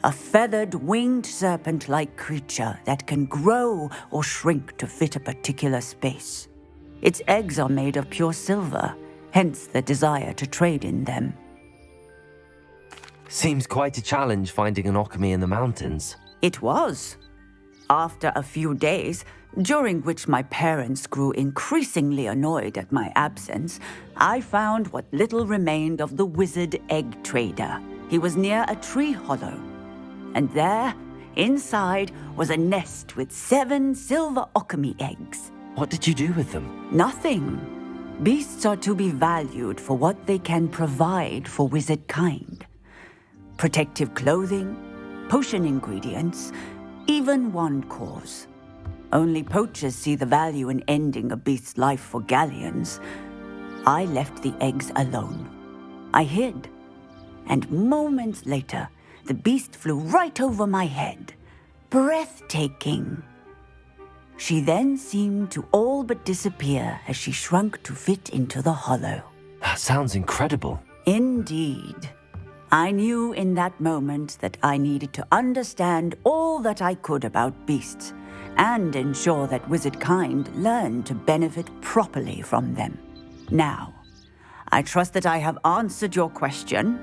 A feathered, winged serpent-like creature that can grow or shrink to fit a particular space. Its eggs are made of pure silver, hence the desire to trade in them.
Seems quite a challenge finding an alchemy in the mountains.
It was. After a few days, during which my parents grew increasingly annoyed at my absence, I found what little remained of the wizard egg trader. He was near a tree hollow, and there, inside, was a nest with 7 silver alchemy eggs.
What did you do with them?
Nothing. Beasts are to be valued for what they can provide for wizard kind. Protective clothing, potion ingredients, even wand cores. Only poachers see the value in ending a beast's life for galleons. I left the eggs alone. I hid, and moments later, the beast flew right over my head. Breathtaking. She then seemed to all but disappear as she shrunk to fit into the hollow.
That sounds incredible.
Indeed. I knew in that moment that I needed to understand all that I could about beasts and ensure that wizardkind learned to benefit properly from them. Now, I trust that I have answered your question.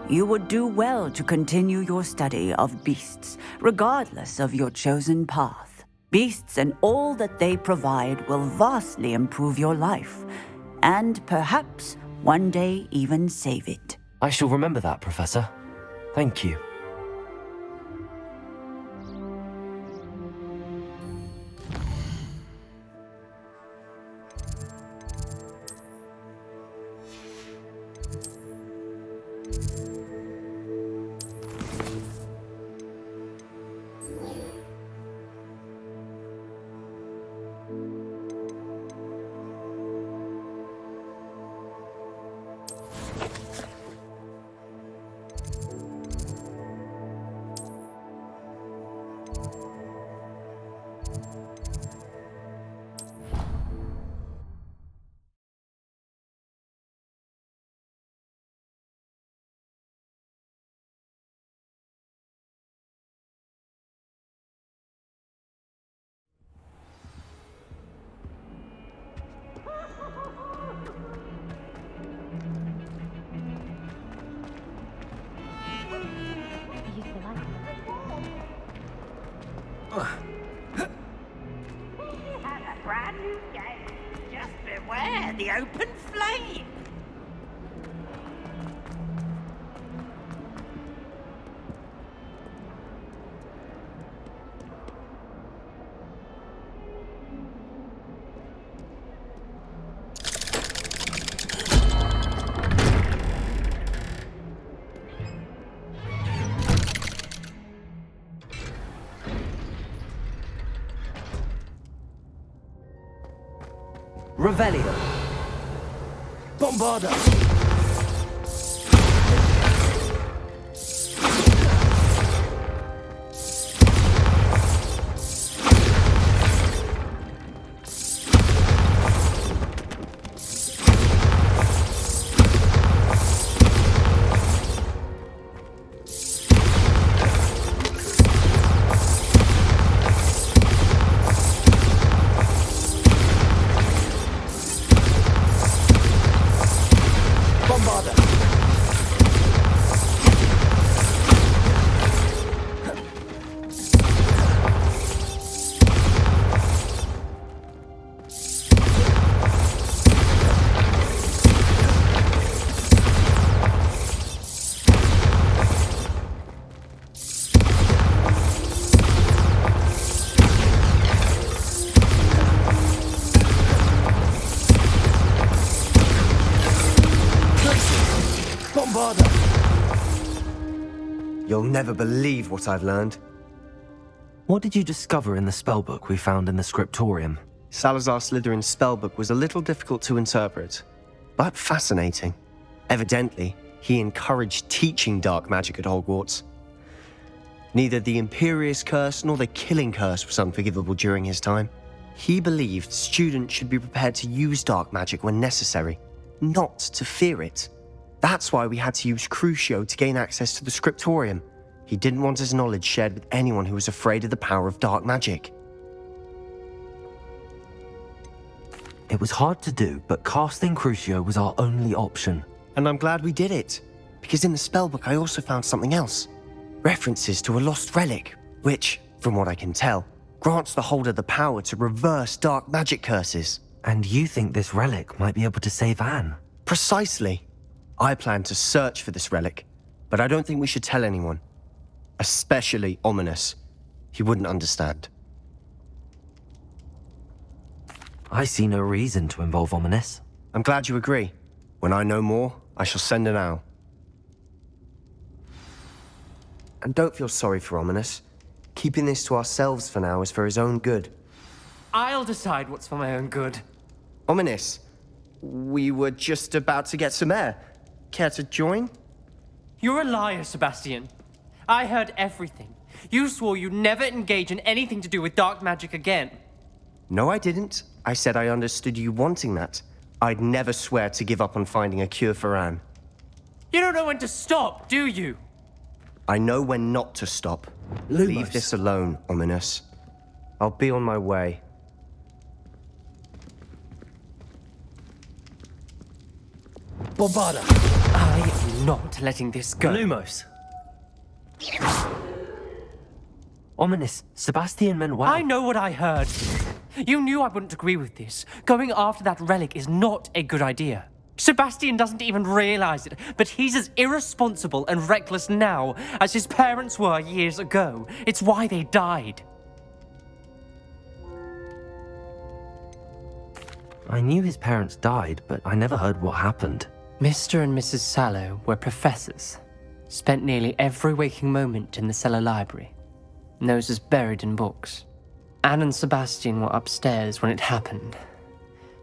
You would do well to continue your study of beasts, regardless of your chosen path. Beasts and all that they provide will vastly improve your life, and perhaps one day even save it.
I shall remember that, Professor. Thank you.
Beware the open flame!
Revelio. Bombarda.
You'll never believe what I've learned.
What did you discover in the spellbook we found in the scriptorium?
Salazar Slytherin's spellbook was a little difficult to interpret, but fascinating. Evidently, he encouraged teaching dark magic at Hogwarts. Neither the Imperious Curse nor the Killing Curse was unforgivable during his time. He believed students should be prepared to use dark magic when necessary, not to fear it. That's why we had to use Crucio to gain access to the scriptorium. He didn't want his knowledge shared with anyone who was afraid of the power of dark magic.
It was hard to do, but casting Crucio was our only option.
And I'm glad we did it, because in the spellbook I also found something else. References to a lost relic, which, from what I can tell, grants the holder the power to reverse dark magic curses.
And you think this relic might be able to save Anne?
Precisely. I plan to search for this relic, but I don't think we should tell anyone. Especially Ominis. He wouldn't understand.
I see no reason to involve Ominis.
I'm glad you agree. When I know more, I shall send an owl. And don't feel sorry for Ominis. Keeping this to ourselves for now is for his own good.
I'll decide what's for my own good.
Ominis, we were just about to get some air. Care to join?
You're a liar, Sebastian. I heard everything. You swore you'd never engage in anything to do with dark magic again.
No, I didn't. I said I understood you wanting that. I'd never swear to give up on finding a cure for Anne.
You don't know when to stop, do you?
I know when not to stop.
Lumos.
Leave this alone, Ominis. I'll be on my way.
Bombarda!
I am not letting this go.
Lumos! Ominis, Sebastian meant well.
I know what I heard. You knew I wouldn't agree with this. Going after that relic is not a good idea. Sebastian doesn't even realize it, but he's as irresponsible and reckless now as his parents were years ago. It's why they died.
I knew his parents died, but I never heard what happened.
Mr. and Mrs. Sallow were professors. Spent nearly every waking moment in the cellar library. Noses buried in books. Anne and Sebastian were upstairs when it happened.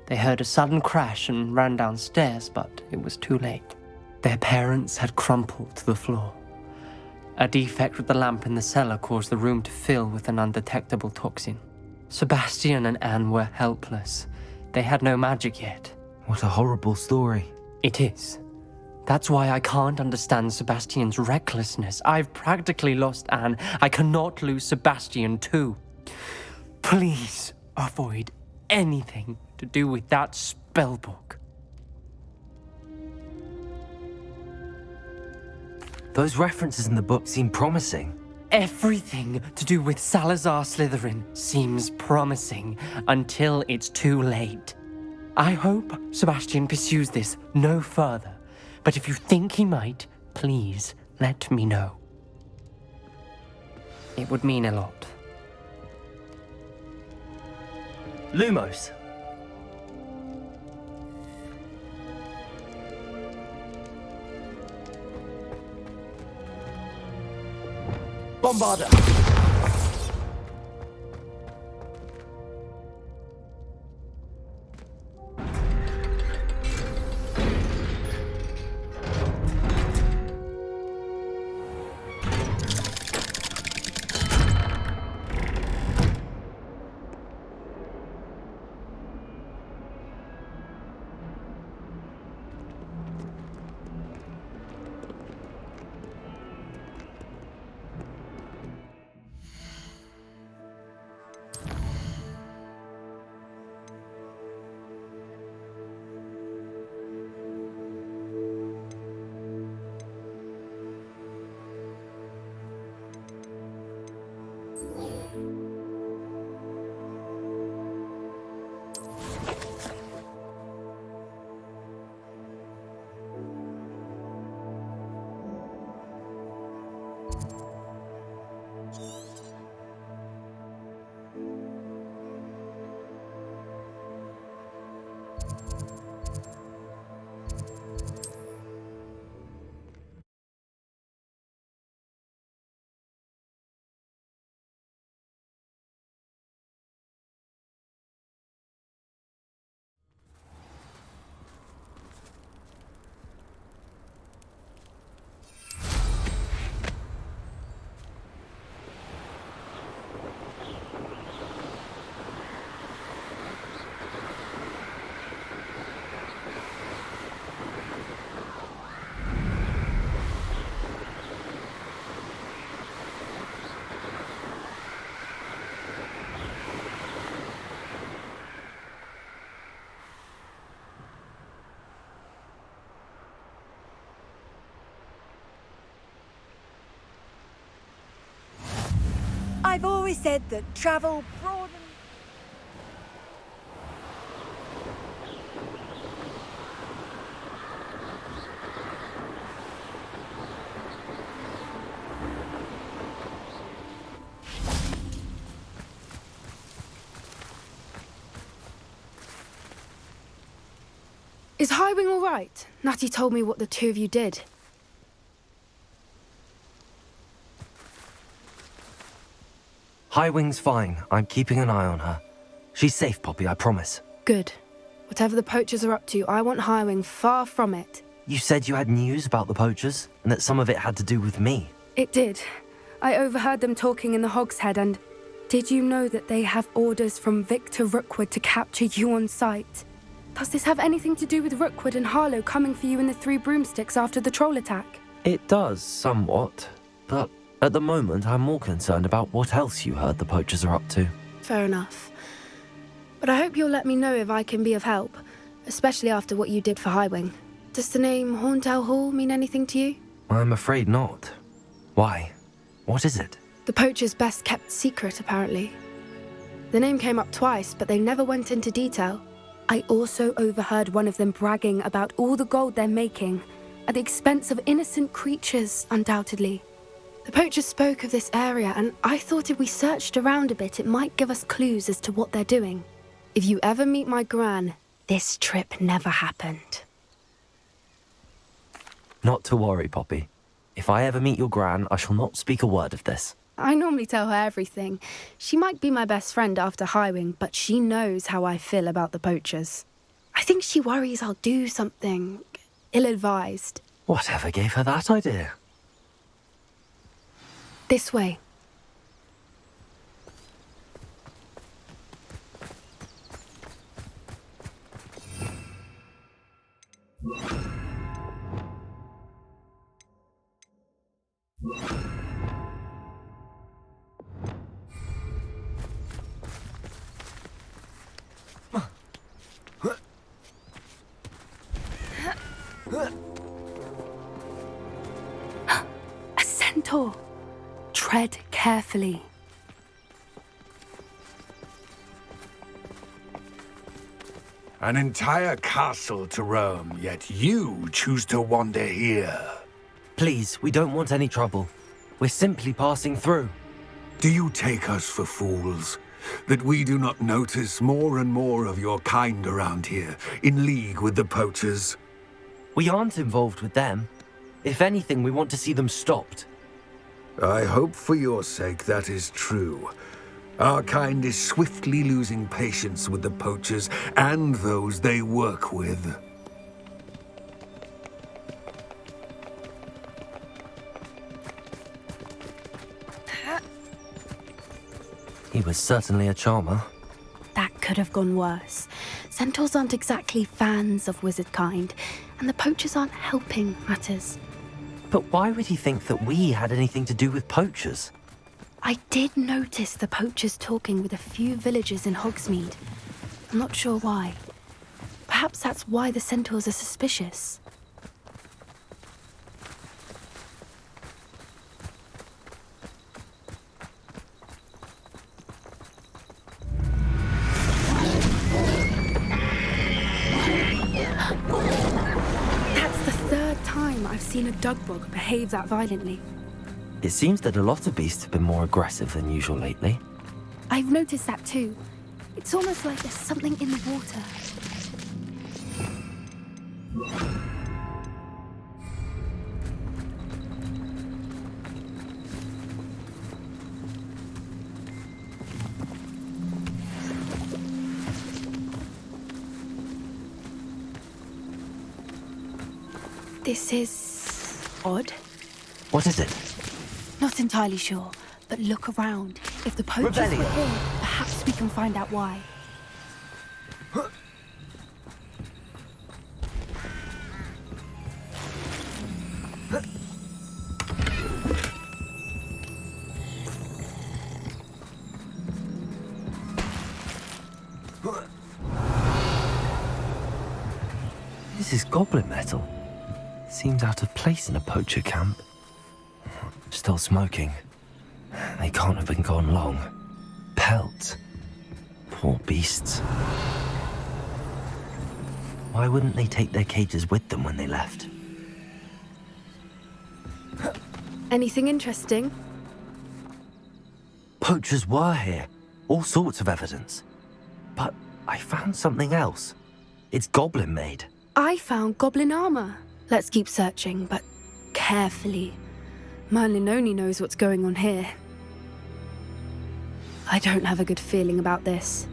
They heard a sudden crash and ran downstairs, but it was too late. Their parents had crumpled to the floor. A defect with the lamp in the cellar caused the room to fill with an undetectable toxin. Sebastian and Anne were helpless. They had no magic yet.
What a horrible story.
It is. That's why I can't understand Sebastian's recklessness. I've practically lost Anne. I cannot lose Sebastian too. Please avoid anything to do with that spellbook.
Those references in the book seem promising.
Everything to do with Salazar Slytherin seems promising until it's too late. I hope Sebastian pursues this no further, but if you think he might, please let me know. It would mean a lot.
Lumos! Bombarda!
I've always said that travel broadens...
Is Highwing all right? Natty told me what the two of you did.
Highwing's fine. I'm keeping an eye on her. She's safe, Poppy, I promise.
Good. Whatever the poachers are up to, I want Highwing far from it.
You said you had news about the poachers, and that some of it had to do with me.
It did. I overheard them talking in the Hogshead, and did you know that they have orders from Victor Rookwood to capture you on sight? Does this have anything to do with Rookwood and Harlow coming for you in the 3 broomsticks after the troll attack?
It does, somewhat. But at the moment, I'm more concerned about what else you heard the poachers are up to.
Fair enough. But I hope you'll let me know if I can be of help, especially after what you did for Highwing. Does the name Horntail Hall mean anything to you?
I'm afraid not. Why? What is it?
The poachers' best kept secret, apparently. The name came up twice, but they never went into detail. I also overheard one of them bragging about all the gold they're making, at the expense of innocent creatures, undoubtedly. The poachers spoke of this area, and I thought if we searched around a bit, it might give us clues as to what they're doing. If you ever meet my gran, this trip never happened.
Not to worry, Poppy. If I ever meet your gran, I shall not speak a word of this.
I normally tell her everything. She might be my best friend after Highwing, but she knows how I feel about the poachers. I think she worries I'll do something ill-advised.
Whatever gave her that idea?
This way. A centaur. Tread carefully.
An entire castle to roam, yet you choose to wander here.
Please, we don't want any trouble. We're simply passing through.
Do you take us for fools? That we do not notice more and more of your kind around here, in league with the poachers?
We aren't involved with them. If anything, we want to see them stopped.
I hope for your sake that is true. Our kind is swiftly losing patience with the poachers and those they work with.
He was certainly a charmer.
That could have gone worse. Centaurs aren't exactly fans of wizard kind, and the poachers aren't helping matters.
But why would he think that we had anything to do with poachers?
I did notice the poachers talking with a few villagers in Hogsmeade. I'm not sure why. Perhaps that's why the centaurs are suspicious. That's the third time I've seen a dugbog behave that violently.
It seems that a lot of beasts have been more aggressive than usual lately.
I've noticed that too. It's almost like there's something in the water. This is odd.
What is it?
Not entirely sure, but look around. If the poachers were here, perhaps we can find out why.
This is goblin metal. Seems out of place in a poacher camp. Still smoking. They can't have been gone long. Pelts. Poor beasts. Why wouldn't they take their cages with them when they left?
Anything interesting?
Poachers were here. All sorts of evidence. But I found something else. It's goblin made.
I found goblin armor. Let's keep searching, but carefully. Merlin only knows what's going on here. I don't have a good feeling about this.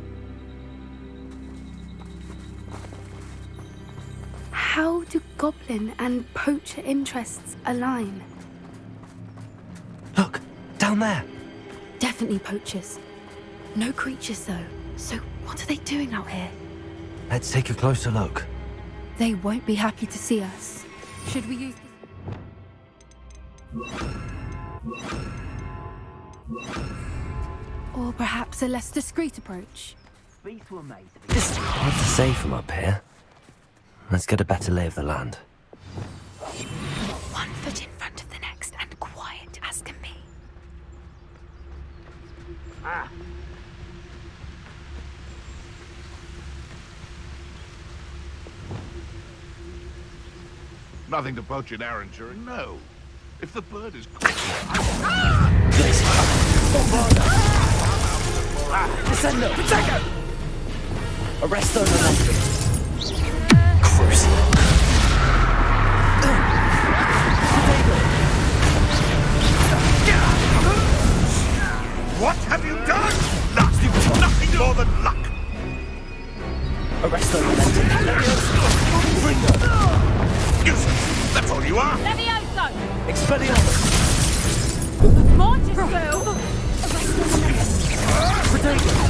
How do goblin and poacher interests align?
Look, down there.
Definitely poachers. No creatures, though. So what are they doing out here?
Let's take a closer look.
They won't be happy to see us. Should we use this? Or perhaps a less discreet approach?
It's hard to say from up here. Let's get a better lay of the land.
One foot in front of the next and quiet as can be.
Nothing to poach in Arranger, no. If the bird is
Descendo! Protego! Arresto Momenti! Crucial!
What have you done? Nothing more than luck!
Arresto Momenti!
Useless! That's all you are!
Levioso!
Expelliarmus!
Mortisville!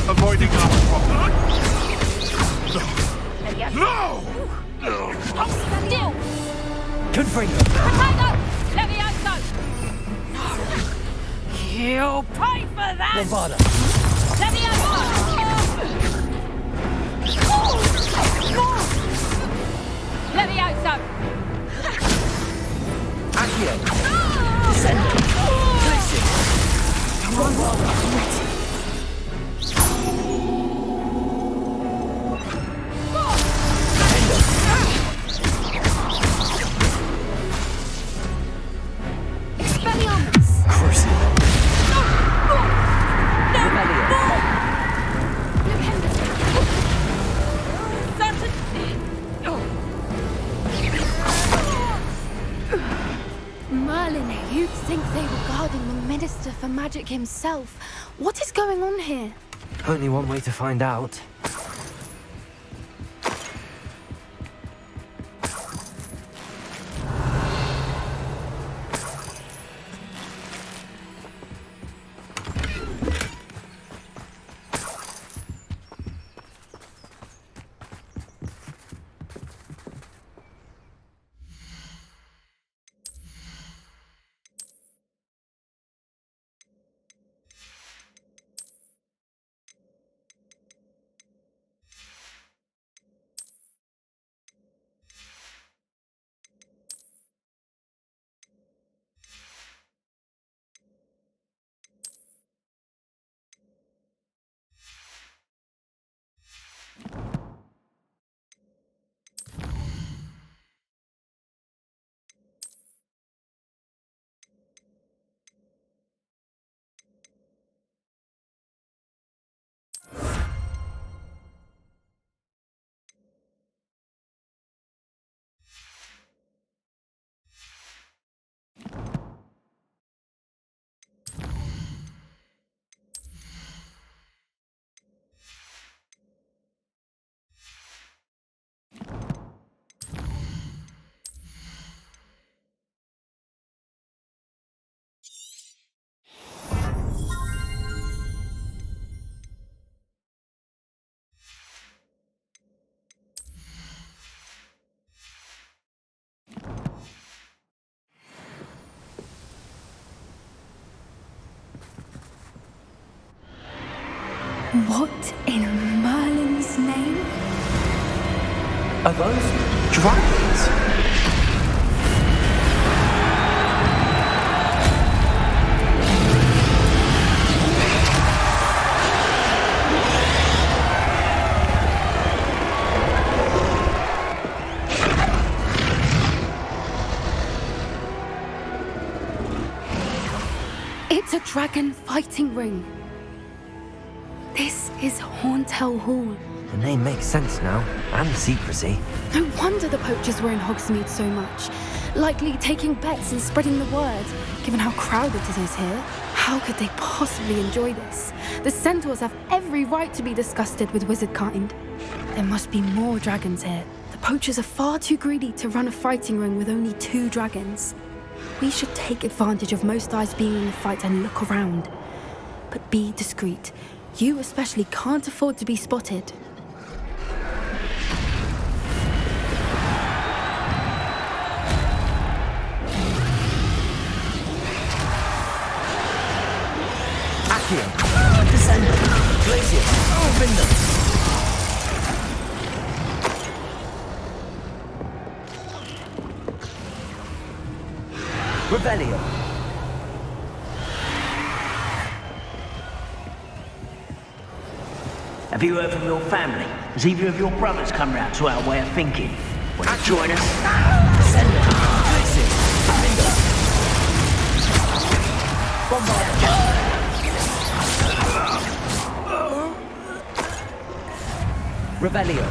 Avoiding our problem. No!
Still!
Confringo!
Potato! Levioso! You'll pay for that!
Bombarda!
Levioso! Levioso!
Accio! Descendo! Placing! Bombarda!
Expelliarmus!
Crucial!
Merlin, you'd think they were guarding the Minister for Magic himself. What is going on here?
Only one way to find out.
What in Merlin's name?
Are those dragons?
It's a dragon fighting ring. This is Hauntel Hall.
The name makes sense now, and the secrecy.
No wonder the poachers were in Hogsmeade so much. Likely taking bets and spreading the word, given how crowded it is here. How could they possibly enjoy this? The centaurs have every right to be disgusted with wizard kind. There must be more dragons here. The poachers are far too greedy to run a fighting ring with only 2 dragons. We should take advantage of most eyes being in the fight and look around. But be discreet. You especially can't afford to be spotted.
Accio! Descendo! Glacius! Defender! Revelio!
Have you heard from your family? Has either of your brothers come round to our way of thinking? Want to join us?
Descendo! Glacius! Defender! Bombarda! Revelio.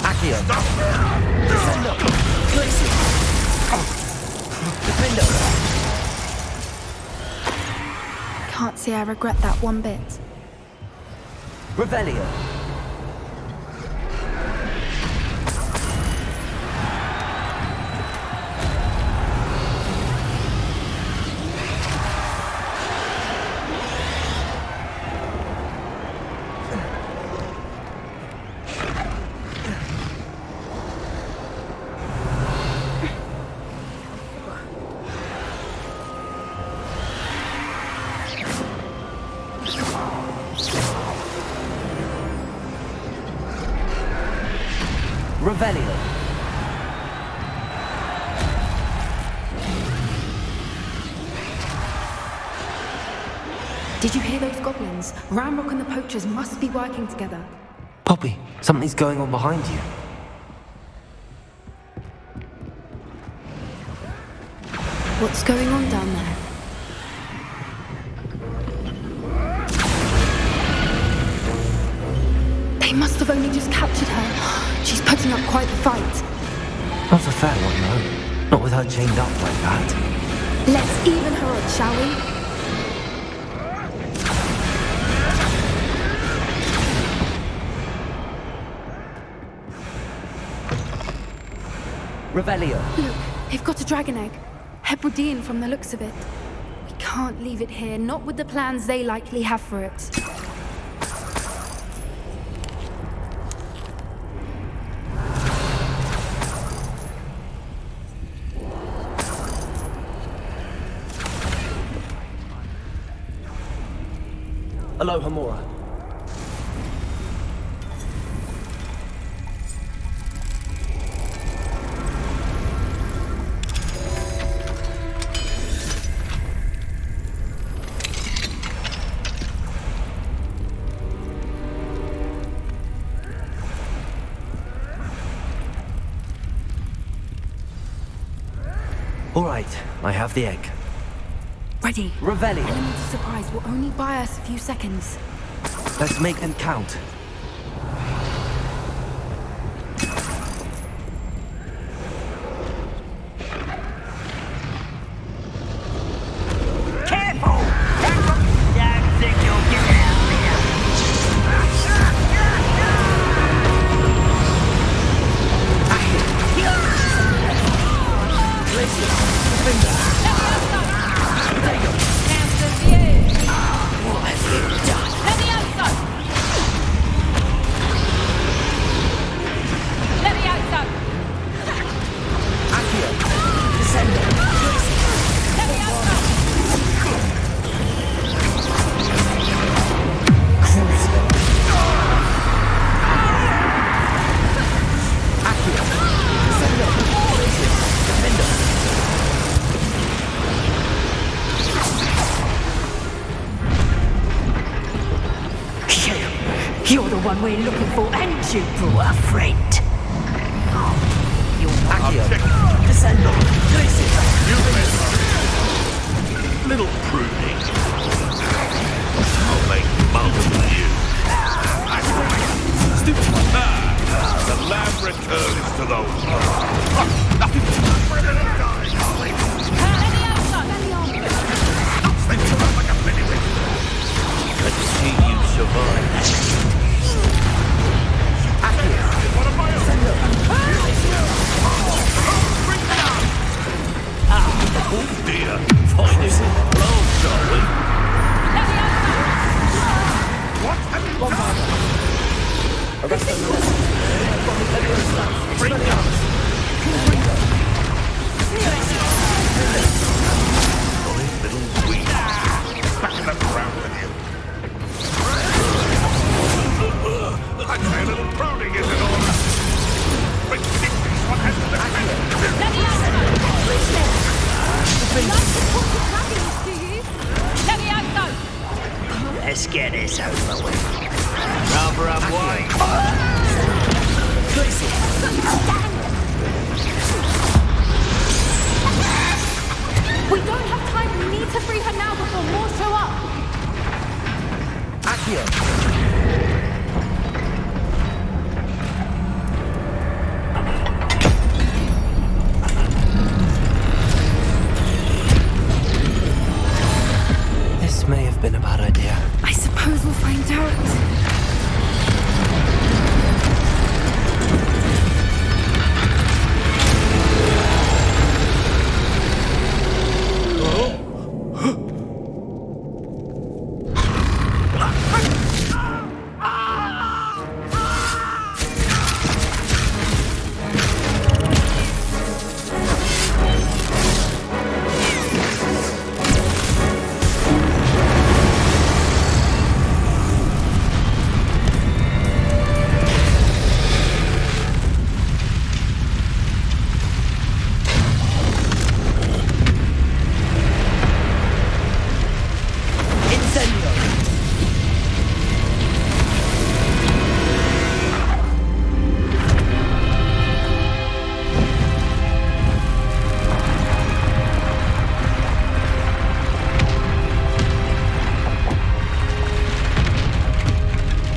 Accio. Descendo. Glacius. Defendo.
Can't say I regret that one bit.
Revelio. Revelio.
Did you hear those goblins? Ramrock and the Poachers must be working together.
Poppy, something's going on behind you.
What's going on down there? They must have only just captured her. She's putting up quite the fight.
Not a fair one, though. Not with her chained up like that.
Let's even her odds, shall we?
Revelio.
Look, they've got a dragon egg. Hebridean from the looks of it. We can't leave it here, not with the plans they likely have for it.
Aloha Mora. All right, I have the egg.
Ready.
Revelio.
Element of surprise will only buy us a few seconds.
Let's make them count.
Careful! Don't think you'll get out of here.
What have you done? Accio. Descendo. Cruiser. Accio. Descendo. Defendo.
You're the one we're looking for, and you brought a friend.
Accio. Descendo.
Little pruning. I'll make mulch of you. Stupid. The lamb returns to those. Nothing but die, darling. Like a pennywig. Good to see you survive.
Accio. Descendo.
Oh dear. Find this blown, shall we? What have you done?
Arrest them.
Bring down. Little weed. Back in the
get this over with. Rather unwind.
We don't have time. We need to free her now before more show up.
Accio! This may have been a bad idea.
I suppose we'll find out.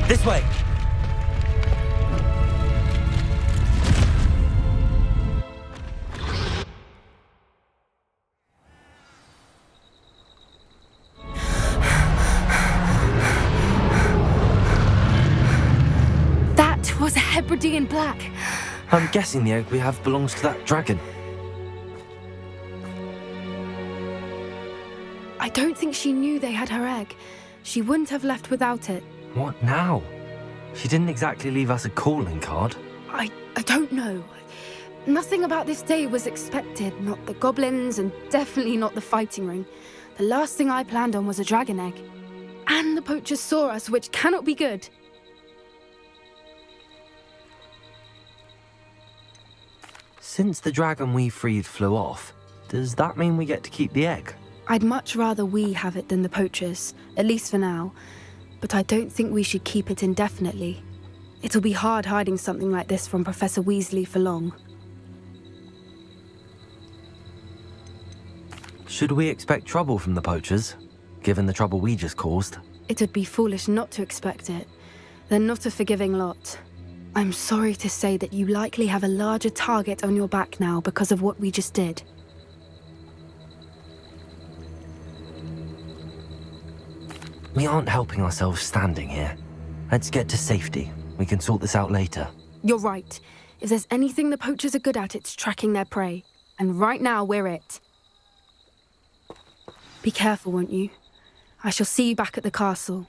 This way!
That was a Hebridean black.
I'm guessing the egg we have belongs to that dragon.
I don't think she knew they had her egg. She wouldn't have left without it.
What now? She didn't exactly leave us a calling card.
I don't know. Nothing about this day was expected. Not the goblins, and definitely not the fighting ring. The last thing I planned on was a dragon egg. And the poachers saw us, which cannot be good.
Since the dragon we freed flew off, does that mean we get to keep the egg?
I'd much rather we have it than the poachers, at least for now. But I don't think we should keep it indefinitely. It'll be hard hiding something like this from Professor Weasley for long.
Should we expect trouble from the poachers, given the trouble we just caused?
It would be foolish not to expect it. They're not a forgiving lot. I'm sorry to say that you likely have a larger target on your back now because of what we just did.
We aren't helping ourselves standing here. Let's get to safety. We can sort this out later.
You're right. If there's anything the poachers are good at, it's tracking their prey. And right now, we're it. Be careful, won't you? I shall see you back at the castle.